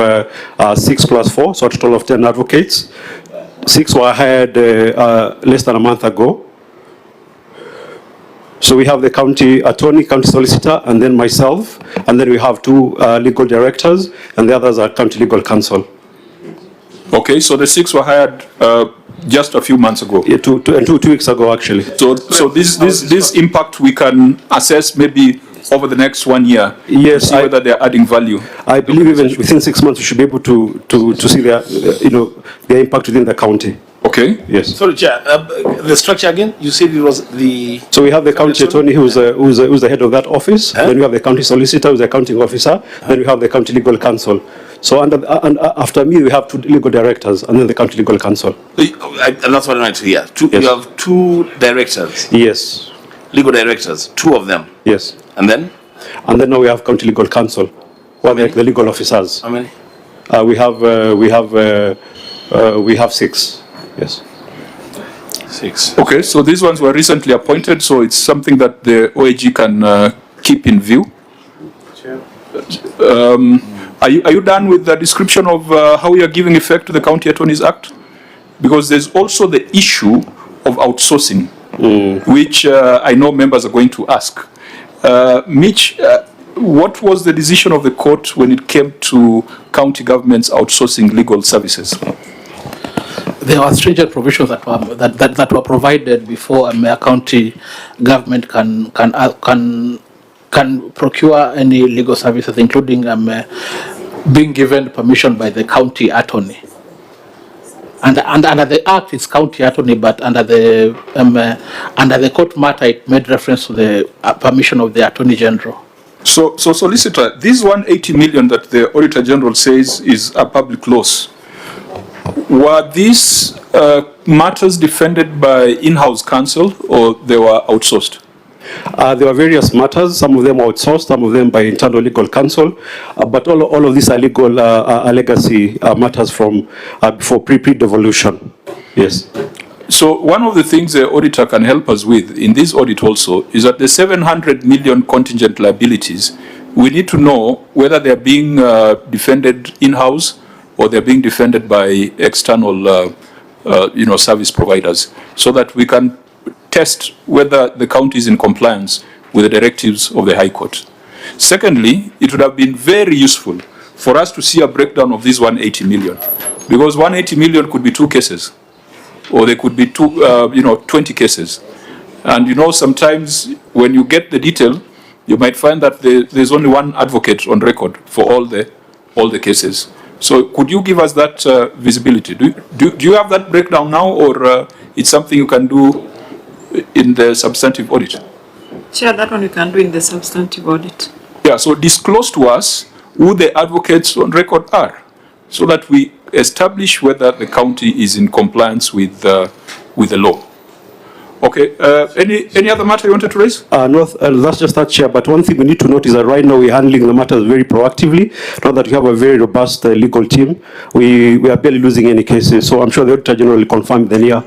6 plus 4, so a total of 10 advocates. 6 were hired less than a month ago. So we have the county attorney, county solicitor, and then myself, and then we have 2 legal directors, and the others are county legal counsel. Okay, so the 6 were hired just a few months ago. Yeah, 2 weeks ago, actually. So this impact we can assess maybe over the next 1 year. Yes, see whether they are adding value. I believe even within 6 months we should be able to see their their impact within the county. Okay. Yes. Sorry, Chair. The structure again? You said it was the. So we have the county attorney who's the head of that office. Then we have the county solicitor who's the accounting officer. Then we have the county legal counsel. So after me we have 2 legal directors and then the county legal counsel. And that's what I wanted to hear. Yes. You have 2 directors. Yes. Legal directors, 2 of them. Yes. And then? And then now we have county legal counsel, who are the legal officers. How many? We have 6. Yes. 6. Okay, so these ones were recently appointed, so it's something that the OAG can keep in view. Are you done with the description of how you are giving effect to the County Attorneys Act? because there's also the issue of outsourcing, which I know members are going to ask. Mitch, what was the decision of the court when it came to county governments outsourcing legal services? There were stringent provisions that were provided before a county government can procure any legal services, including being given permission by the county attorney. And under the Act, it's county attorney, but under the court matter, it made reference to the permission of the Attorney General. So Solicitor, this 180 million that the Auditor General says is a public loss, were these matters defended by in-house counsel or they were outsourced? There were various matters, some of them outsourced, some of them by internal legal counsel, but all of these are legal legacy matters from before pre-devolution. Yes. So one of the things the auditor can help us with in this audit also is that the 700 million contingent liabilities, we need to know whether they're being defended in-house or they're being defended by external service providers, so that we can test whether the county is in compliance with the directives of the High Court. Secondly, it would have been very useful for us to see a breakdown of this 180 million, because 180 million could be 2 cases, or they could be 20 cases. And sometimes when you get the detail, you might find that there's only one advocate on record for all the cases. So could you give us that visibility? Do you have that breakdown now, or it's something you can do in the substantive audit? Chair, that one you can do in the substantive audit. Yeah, so disclose to us who the advocates on record are, so that we establish whether the county is in compliance with the law. Okay, any other matter you wanted to raise? No, that's just that, Chair. But one thing we need to note is that right now we're handling the matters very proactively. Now that we have a very robust legal team, we are barely losing any cases. So I'm sure the Auditor General will confirm the near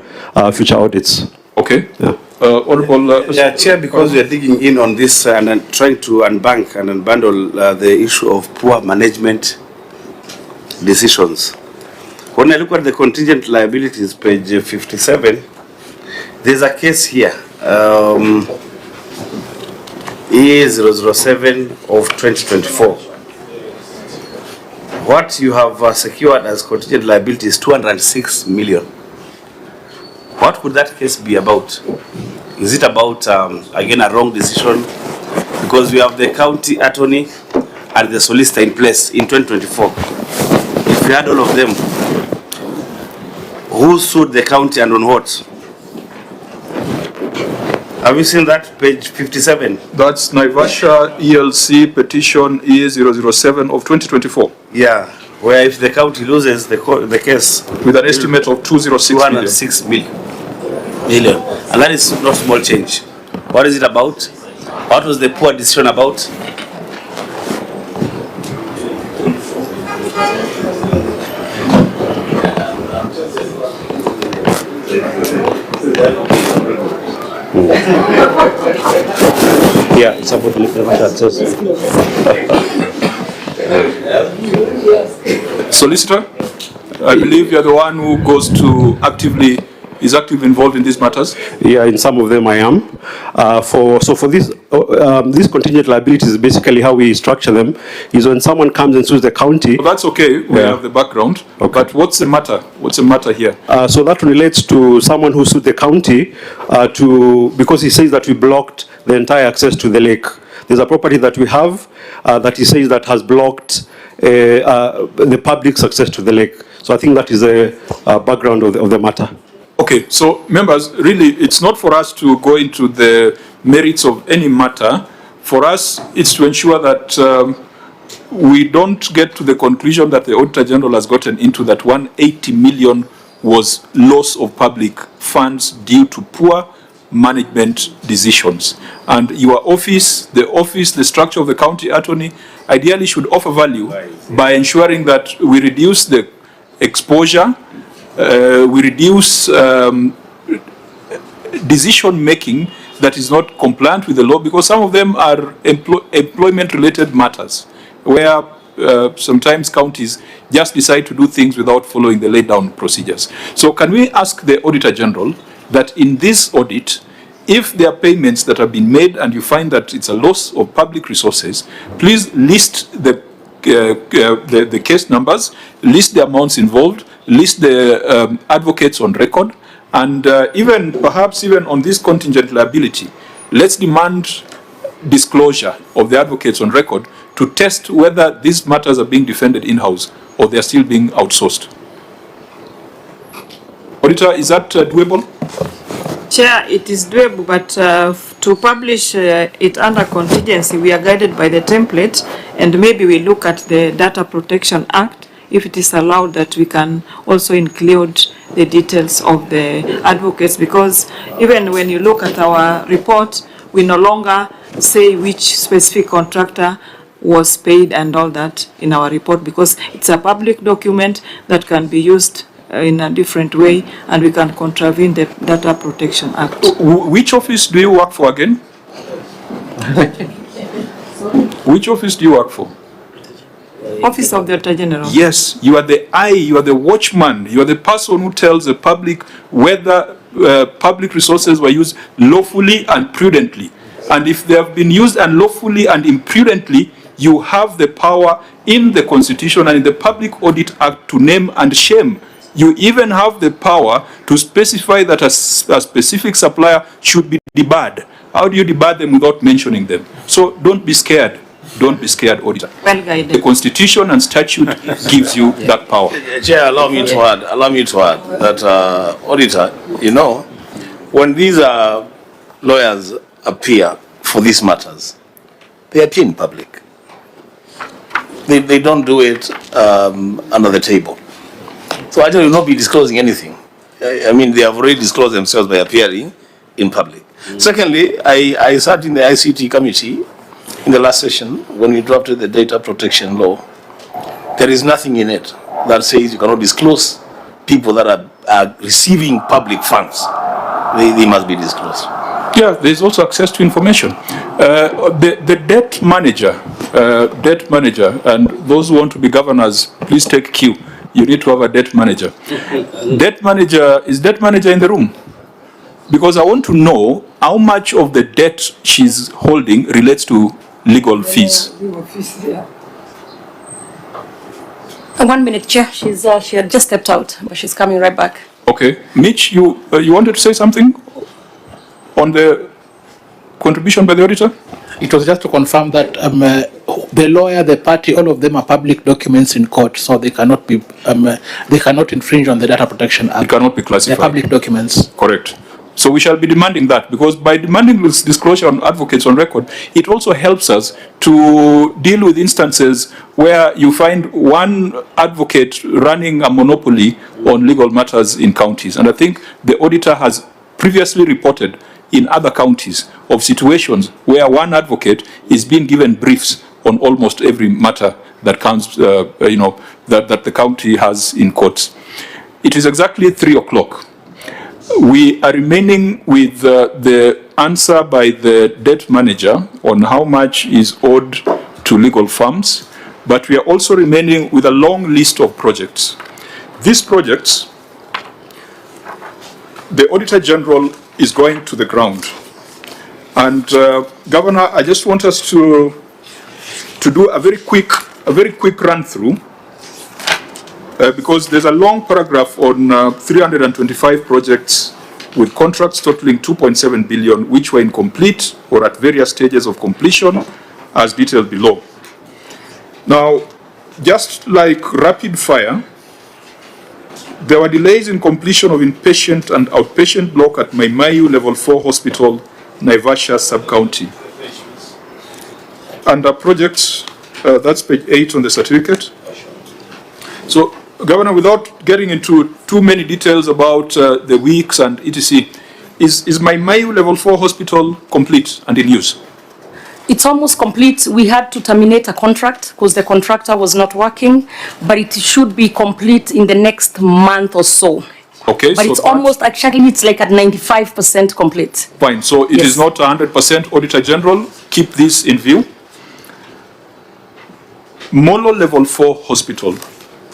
future audits. Okay. Yeah. Honorable. Chair, because we are digging in on this and trying to unbank and unbundle the issue of poor management decisions. When I look at the contingent liabilities, page 57, there's a case here, E007 of 2024. What you have secured as contingent liability is 206 million. What could that case be about? Is it about, again, a wrong decision? Because we have the county attorney and the solicitor in place in 2024. If we had all of them, who sued the county and on what? Have you seen that, page 57? That's Naivasha ELC petition E007 of 2024. Yeah, where if the county loses the case with an estimate of 206 million. And that is not small change. What is it about? What was the poor decision about? Yeah, it's about the Solicitor, I believe you're the one who goes to is actively involved in these matters. Yeah, in some of them I am. For this, these contingent liabilities, basically how we structure them is when someone comes and sues the county. Well, that's okay. We have the background. Okay. But what's the matter? What's the matter here? So that relates to someone who sued the county because he says that we blocked the entire access to the lake. There's a property that we have that he says that has blocked the public's access to the lake. So I think that is the background of the matter. Okay, so members, really, it's not for us to go into the merits of any matter. For us, it's to ensure that we don't get to the conclusion that the Auditor General has gotten into, that 180 million was loss of public funds due to poor management decisions. And your office, the structure of the county attorney, ideally should offer value by ensuring that we reduce the exposure, we reduce decision making that is not compliant with the law, because some of them are employment related matters where sometimes counties just decide to do things without following the laid down procedures. So can we ask the Auditor General that in this audit, if there are payments that have been made and you find that it's a loss of public resources, please list the case numbers, list the amounts involved, list the advocates on record, and perhaps even on this contingent liability, let's demand disclosure of the advocates on record to test whether these matters are being defended in-house or they are still being outsourced. Auditor, is that doable? Chair, it is doable, but to publish it under contingency, we are guided by the template, and maybe we look at the Data Protection Act, if it is allowed that we can also include the details of the advocates, because even when you look at our report, we no longer say which specific contractor was paid and all that in our report, because it's a public document that can be used in a different way, and we can contravene the Data Protection Act. Which office do you work for again? Which office do you work for? Office of the Auditor General. Yes, you are the eye, you are the watchman, you are the person who tells the public whether public resources were used lawfully and prudently. And if they have been used unlawfully and imprudently, you have the power in the Constitution and in the Public Audit Act to name and shame. You even have the power to specify that a specific supplier should be debarred. How do you debar them without mentioning them? So don't be scared. Don't be scared, Auditor. Well guided. The Constitution and statute gives you that power. Chair, allow me to add that, Auditor, you know, when these lawyers appear for these matters, they appear in public. They don't do it under the table. So I will not be disclosing anything. I mean, they have already disclosed themselves by appearing in public. Secondly, I sat in the ICT committee in the last session when we drafted the data protection law. There is nothing in it that says you cannot disclose people that are receiving public funds. They must be disclosed. Yeah, there's also access to information. The debt manager, and those who want to be governors, please take cue. You need to have a debt manager. Is debt manager in the room? Because I want to know how much of the debt she's holding relates to legal fees. 1 minute, Chair. She had just stepped out, but she's coming right back. Okay. Mitch, you wanted to say something on the contribution by the auditor? It was just to confirm that the lawyer, the party, all of them are public documents in court, so they cannot be, they cannot infringe on the Data Protection Act. It cannot be classified. They're public documents. Correct. So we shall be demanding that, because by demanding this disclosure on advocates on record, it also helps us to deal with instances where you find one advocate running a monopoly on legal matters in counties. And I think the auditor has previously reported in other counties of situations where one advocate is being given briefs on almost every matter that comes, that the county has in courts. It is exactly 3 o'clock. We are remaining with the answer by the debt manager on how much is owed to legal firms, but we are also remaining with a long list of projects. These projects, the Auditor General is going to the ground. And Governor, I just want us to do a very quick run through, because there's a long paragraph on 325 projects with contracts totaling 2.7 billion, which were incomplete or at various stages of completion, as detailed below. Now, just like rapid fire, there were delays in completion of inpatient and outpatient block at Maimayu Level 4 Hospital, Naivasha Sub-County. Under projects, that's page 8 on the certificate. So, Governor, without getting into too many details about the weeks and etc., is Maimayu Level 4 Hospital complete and in use? It's almost complete. We had to terminate a contract because the contractor was not working, but it should be complete in the next month or so. Okay, but so it's almost, actually, it's like at 95% complete. Fine, so it is not 100%. Auditor General, keep this in view. Molo Level 4 Hospital,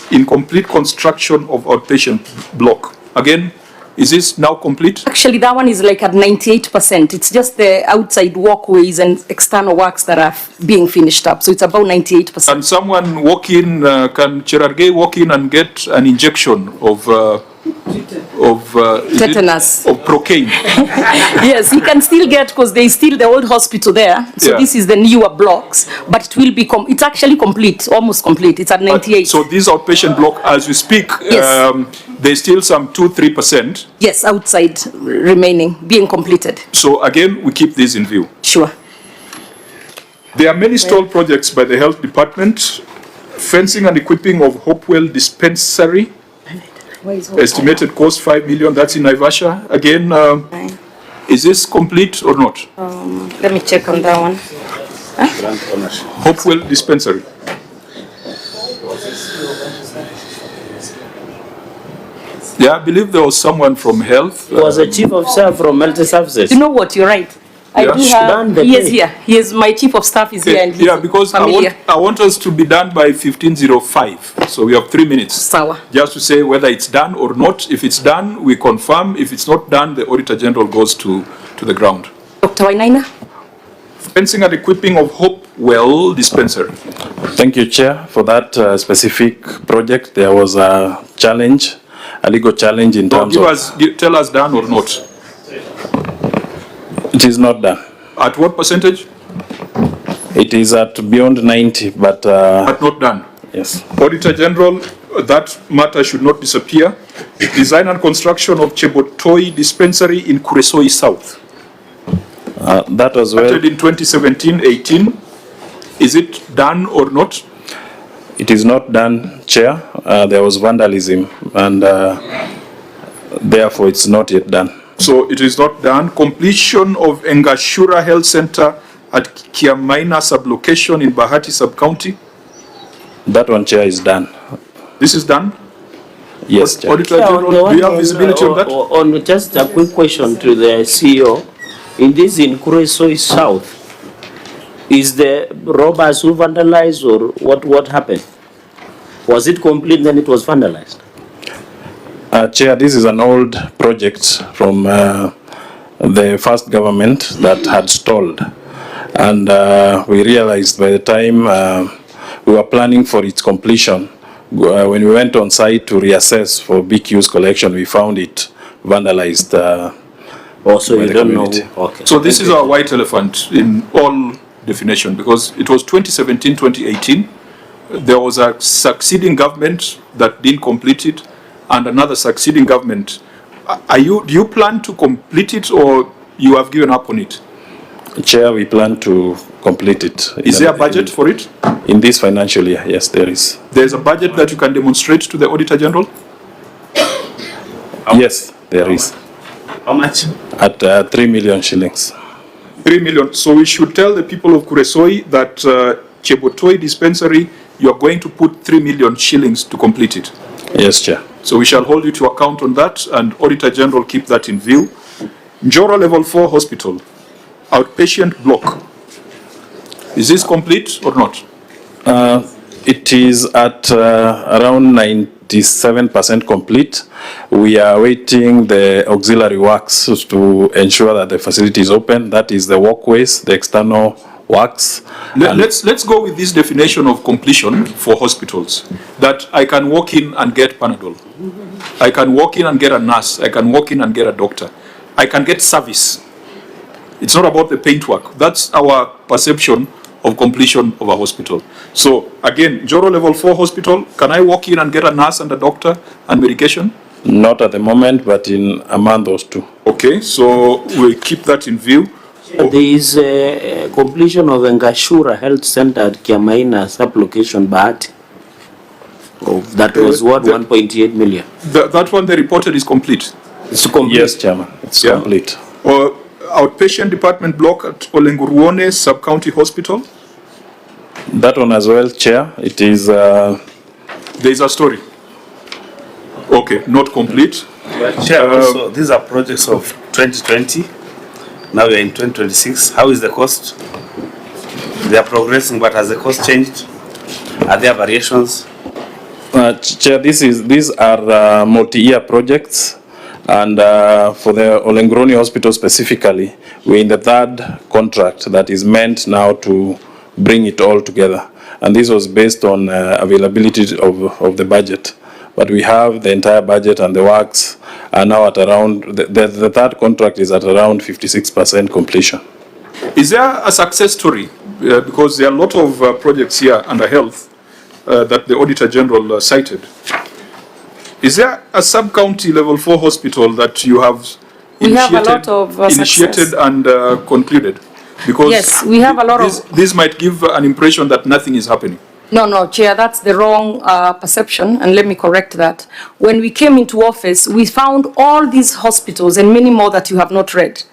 in complete construction of outpatient block. Again, is this now complete? Actually, that one is like at 98%. It's just the outside walkways and external works that are being finished up. So it's about 98%. Can someone walk in, can Cherargei walk in and get an injection of tetanus, of procaine? Yes, he can still get, because there is still the old hospital there. So Yeah. this is the newer blocks, but it will be, it's actually complete, almost complete. It's at 98. So this outpatient block, as we speak, Yes. there's still some 2-3%. Yes, outside remaining, being completed. So again, we keep this in view. Sure. There are many stall projects by the health department. Fencing and equipping of Hopewell dispensary, estimated cost 5 million, that's in Naivasha. Again, is this complete or not? Let me check on that one. Hopewell dispensary. Yeah, I believe there was someone from health. Was a chief of staff from Health Services. You know what, you're right. I Yeah. do Done have, the he is thing. here. He is, my chief of staff is here and he's Yeah, because familiar. I want us to be done by 15:05. So we have 3 minutes. Sawa. Just to say whether it's done or not. If it's done, we confirm. If it's not done, the Auditor General goes to the ground. Dr. Wainaina? Fencing and equipping of Hopewell dispensary. Thank you, Chair. For that specific project, there was a challenge, a legal challenge in terms of... Tell us done or not. It is not done. At what percentage? It is at beyond 90, but... But not done. Yes. Auditor General, that matter should not disappear. Design and construction of Chebotoi dispensary in Kuresoi South. That as well. Started in 2017-18. Is it done or not? It is not done, Chair. There was vandalism, and therefore it's not yet done. So it is not done. Completion of Engashura Health Center at Kiamaina sublocation in Bahati sub-county. That one, Chair, is done. This is done? Yes, Chair. Auditor General, do you have visibility on that? On just a quick question to the CEO. In Kuresoi South, is the robbers who vandalized or what happened? Was it complete then it was vandalized? Chair, this is an old project from the first government that had stalled. And we realized by the time we were planning for its completion, when we went on site to reassess for BQ's collection, we found it vandalized. Also, you don't know. Okay. So this is our white elephant in all definition, because it was 2017-2018. There was a succeeding government that didn't complete it, and another succeeding government. Do you plan to complete it, or you have given up on it? Chair, we plan to complete it. Is there a budget for it? In this financial year, yes, there is. There's a budget that you can demonstrate to the Auditor General? Yes, there is. How much? At 3 million shillings. 3 million. So we should tell the people of Kuresoi that Chebotoi dispensary, you are going to put 3 million shillings to complete it. Yes, Chair. So we shall hold you to account on that, and Auditor General keep that in view. Njoro Level 4 Hospital, outpatient block. Is this complete or not? It is at around 97% complete. We are waiting the auxiliary works to ensure that the facility is open. That is the walkways, the external works. Let's go with this definition of completion for hospitals. That I can walk in and get Panadol. I can walk in and get a nurse. I can walk in and get a doctor. I can get service. It's not about the paintwork. That's our perception of completion of a hospital. So again, Njoro Level 4 Hospital, can I walk in and get a nurse and a doctor and medication? Not at the moment, but in a month or two. Okay, so we'll keep that in view. There is a completion of Engashura Health Center at Kiamaina sublocation Bahati. That was what, 1.8 million? That one they reported is complete. It's complete. Yes, Chairman, it's complete. Outpatient department block at Olenguruone Sub-County Hospital. That one as well, Chair. It is... There is a story. Okay, not complete. But Chair, also, these are projects of 2020. Now we are in 2026. How is the cost? They are progressing, but has the cost changed? Are there variations? Chair, these are multi-year projects, and for the Olengroni Hospital specifically, we're in the third contract that is meant now to bring it all together. And this was based on availability of the budget. But we have the entire budget, and the works are now at around, the third contract is at around 56% completion. Is there a success story? Because there are a lot of projects here under health that the Auditor General cited. Is there a sub-county level 4 hospital that you have initiated and concluded? Because yes, we have a lot of... This might give an impression that nothing is happening. No, Chair, that's the wrong perception, and let me correct that. When we came into office, we found all these hospitals and many more that you have not read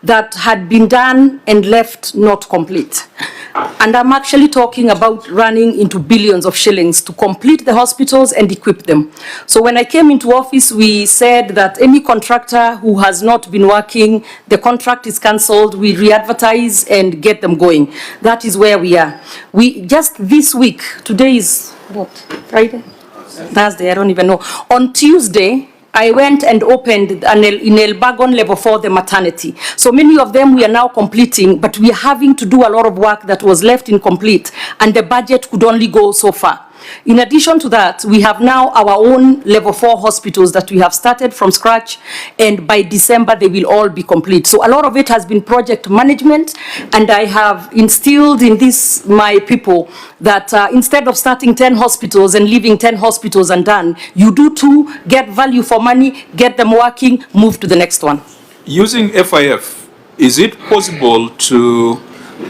that had been done and left not complete. And I'm actually talking about running into billions of shillings to complete the hospitals and equip them. So when I came into office, we said that any contractor who has not been working, the contract is cancelled, we re-advertise and get them going. That is where we are. We just this week, today is what, Friday? Thursday, I don't even know. On Tuesday, I went and opened in Elbagon level 4 the maternity. So many of them we are now completing, but we are having to do a lot of work that was left incomplete, and the budget could only go so far. In addition to that, we have now our own level 4 hospitals that we have started from scratch, and by December they will all be complete. So a lot of it has been project management, and I have instilled in this my people that instead of starting 10 hospitals and leaving 10 hospitals undone, you do 2, get value for money, get them working, move to the next one. Using FIF, is it possible to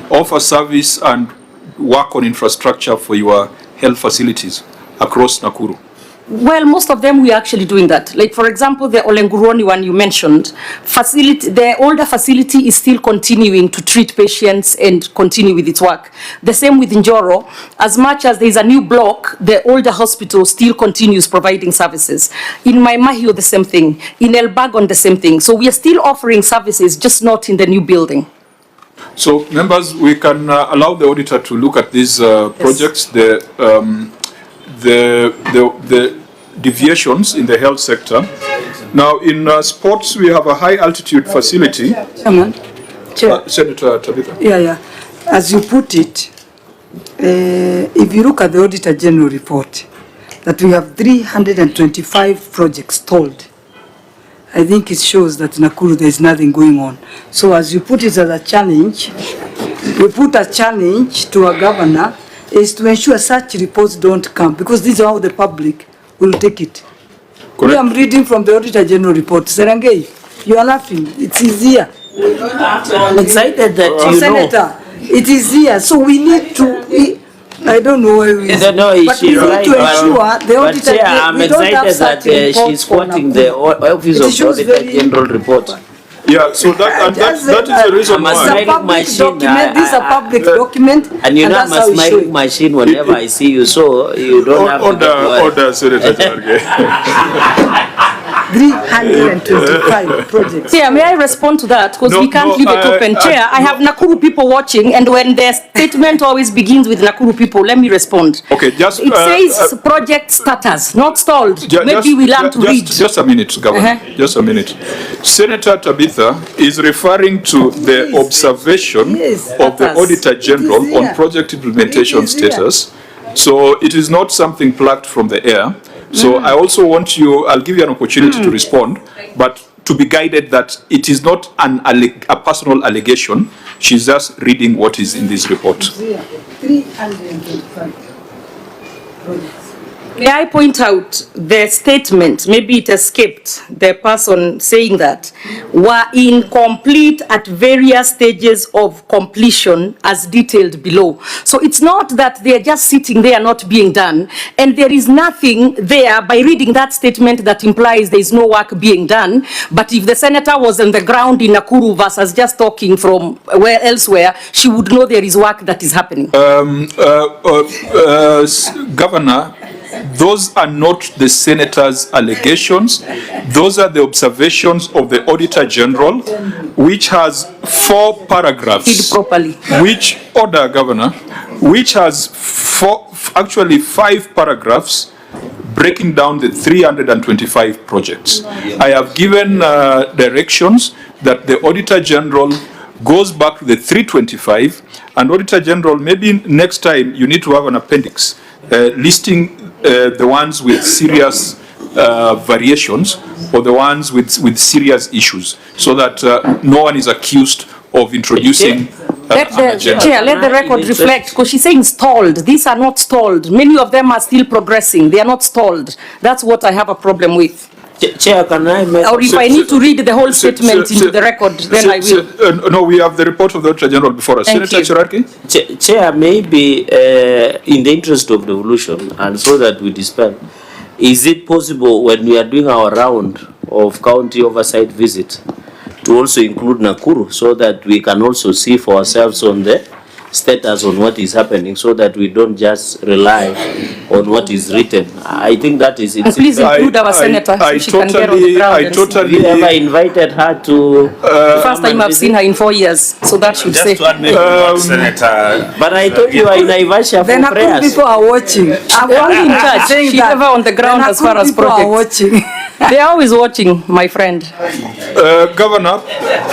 offer service and work on infrastructure for your health facilities across Nakuru? Well, most of them we are actually doing that. Like, for example, the Olenguroni one you mentioned, the older facility is still continuing to treat patients and continue with its work. The same with Njoro. As much as there is a new block, the older hospital still continues providing services. In Maimahio, the same thing. In Elbagon, the same thing. So we are still offering services, just not in the new building. So, members, we can allow the auditor to look at these projects, the deviations in the health sector. Now, in sports, we have a high altitude facility. Senator Tabitha. Yeah. As you put it, if you look at the Auditor General report, that we have 325 projects stalled. I think it shows that in Nakuru there is nothing going on. So as you put it as a challenge, we put a challenge to our governor is to ensure such reports don't come, because this is how the public will take it. Correct. I'm reading from the Auditor General report. Serengei, you are laughing. It's easier. I'm excited that you Senator, know. it is here. So we need to... I don't know where we are. But we need to ensure the auditor... I'm excited that she's quoting the Office of the Auditor General report. Yeah, so that is the reason why. This is a public document. And you know I'm a smiling machine whenever I see you, so you don't have to... Order, Senator Jarge. 325 projects. Chair, may I respond to that? Because we can't leave it open. Chair, I have Nakuru people watching, and when their statement always begins with Nakuru people, let me respond. Okay, just... It says project status, not stalled. Maybe we learn to read. Just a minute, Governor. Just a minute. Senator Tabitha is referring to the observation of the Auditor General on project implementation status. So it is not something plucked from the air. So I also want you, I'll give you an opportunity to respond, but to be guided that it is not a personal allegation. She's just reading what is in this report. 325 projects. May I point out the statement, maybe it escaped the person saying that, were incomplete at various stages of completion as detailed below. So it's not that they're just sitting there not being done, and there is nothing there by reading that statement that implies there is no work being done. But if the senator was on the ground in Nakuru versus just talking from elsewhere, she would know there is work that is happening. Governor, those are not the senator's allegations. Those are the observations of the Auditor General, which has 4 paragraphs. Read properly. Which order, Governor, which has actually 5 paragraphs breaking down the 325 projects. I have given directions that the Auditor General goes back to the 325, and Auditor General, maybe next time you need to have an appendix listing the ones with serious variations or the ones with serious issues, so that no one is accused of introducing Let the record reflect, because she's saying stalled. These are not stalled. Many of them are still progressing. They are not stalled. That's what I have a problem with. Chair, can I make... Or if I need to read the whole statement into the record, then I will. No, we have the report of the Auditor General before us. Thank Senator Cherarki? Chair, maybe in the interest of devolution, and so that we dispel, is it possible when we are doing our round of county oversight visit to also include Nakuru, so that we can also see for ourselves on the status on what is happening, so that we don't just rely on what is written? I think that is it. And please include our senator, so she can get on the ground. Have you ever invited her to... First time I've seen her in 4 years, so that should say. Senator. But I thought you were in Naivasha The for Nakuru prayers. people are watching. I'm only in church. She's never on the ground as far as people are projects. watching. They are always watching, my friend. Governor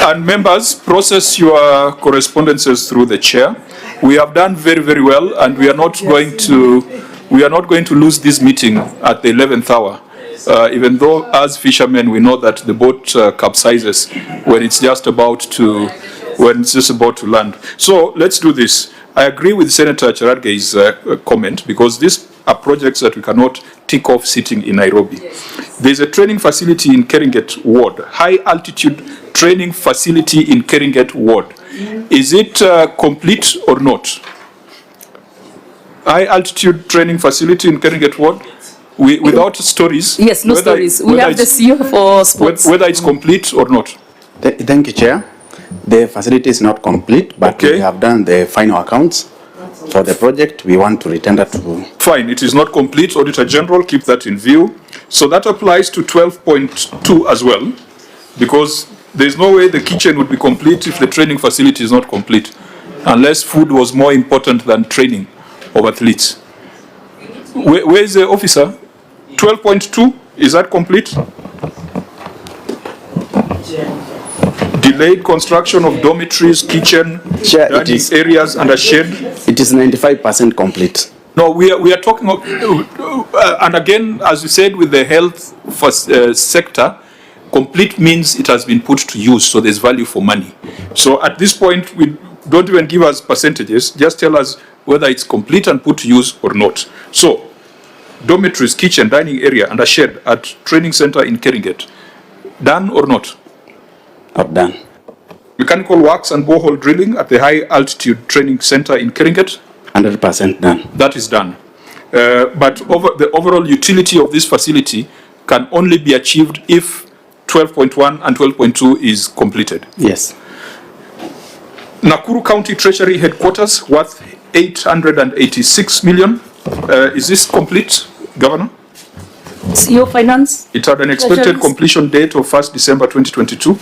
and members, process your correspondences through the chair. We have done very, very well, and we are not going to lose this meeting at the 11th hour. Even though, as fishermen, we know that the boat capsizes when it's just about to land. So let's do this. I agree with Senator Cherarge's comment, because these are projects that we cannot tick off sitting in Nairobi. There's a training facility in Keringet Ward, high altitude training facility in Keringet Ward. Is it complete or not? High altitude training facility in Keringet Ward, without stories? Yes, no stories. We have the CEO for sports. Whether it's complete or not? Thank you, Chair. The facility is not complete, but we have done the final accounts for the project. We want to return that to... Fine, it is not complete. Auditor General, keep that in view. So that applies to 12.2 as well, because there's no way the kitchen would be complete if the training facility is not complete, unless food was more important than training of athletes. Where is the officer? 12.2, is that complete? Delayed construction of dormitories, kitchen, dining areas and a shed. It is 95% complete. No, we are talking of, and again, as we said, with the health sector, complete means it has been put to use, so there's value for money. So at this point, we don't even give us percentages, just tell us whether it's complete and put to use or not. So, dormitories, kitchen, dining area and a shed at training center in Keringet, done or not? Not done. Mechanical works and borehole drilling at the high altitude training center in Keringet? 100% done. That is done. But the overall utility of this facility can only be achieved if 12.1 and 12.2 is completed. Yes. Nakuru County Treasury Headquarters worth 886 million. Is this complete, Governor? CEO Finance? It had an expected Treasuries. completion date of 1st December 2022.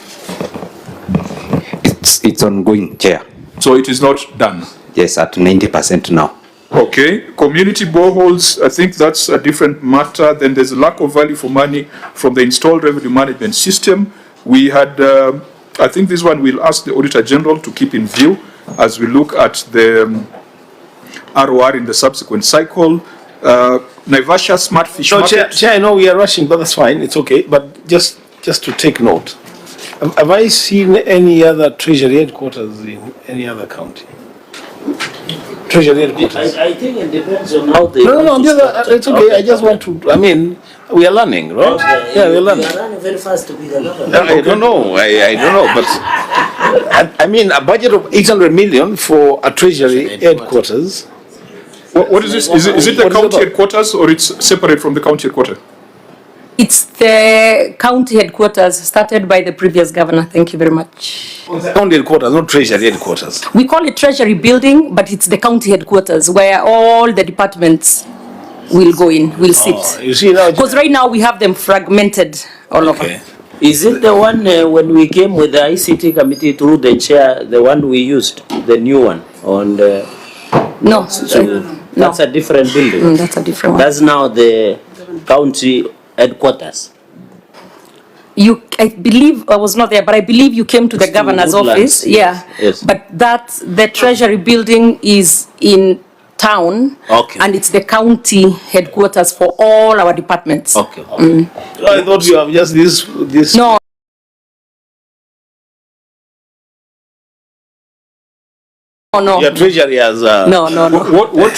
It's ongoing, Chair. So it is not done? Yes, at 90% now. Okay, community boreholes, I think that's a different matter. Then there's a lack of value for money from the installed revenue management system. We had, I think this one we'll ask the Auditor General to keep in view as we look at the ROR in the subsequent cycle. Naivasha Smart Fish Market. Chair, I know we are rushing, but that's fine, it's okay. But just to take note, have I seen any other treasury headquarters in any other county? Treasury headquarters. I think it depends on how they... No, it's okay. I just want to, I mean, we are learning, right? Okay. Yeah, we are learning. We are running very fast to be the government. I don't know, I don't know, but I mean, a budget of 800 million for a treasury headquarters. What is this? Is it the county headquarters or it's separate from the county headquarters? It's the county headquarters started by the previous governor. Thank you very much. County headquarters, not treasury headquarters. We call it treasury building, but it's the county headquarters where all the departments will go in, will sit. You see now, because right now we have them fragmented all over. Is it the one when we came with the ICT committee through the chair, the one we used, the new one on the... No. That's a different building. That's a different one. That's now the county headquarters. I believe, I was not there, but I believe you came to the governor's Woodlands, office. yes, Yeah. yes. But the treasury building is in town. Okay. And it's the county headquarters for all our departments. Okay. I thought you have just this. No. No. Your treasury has. No. What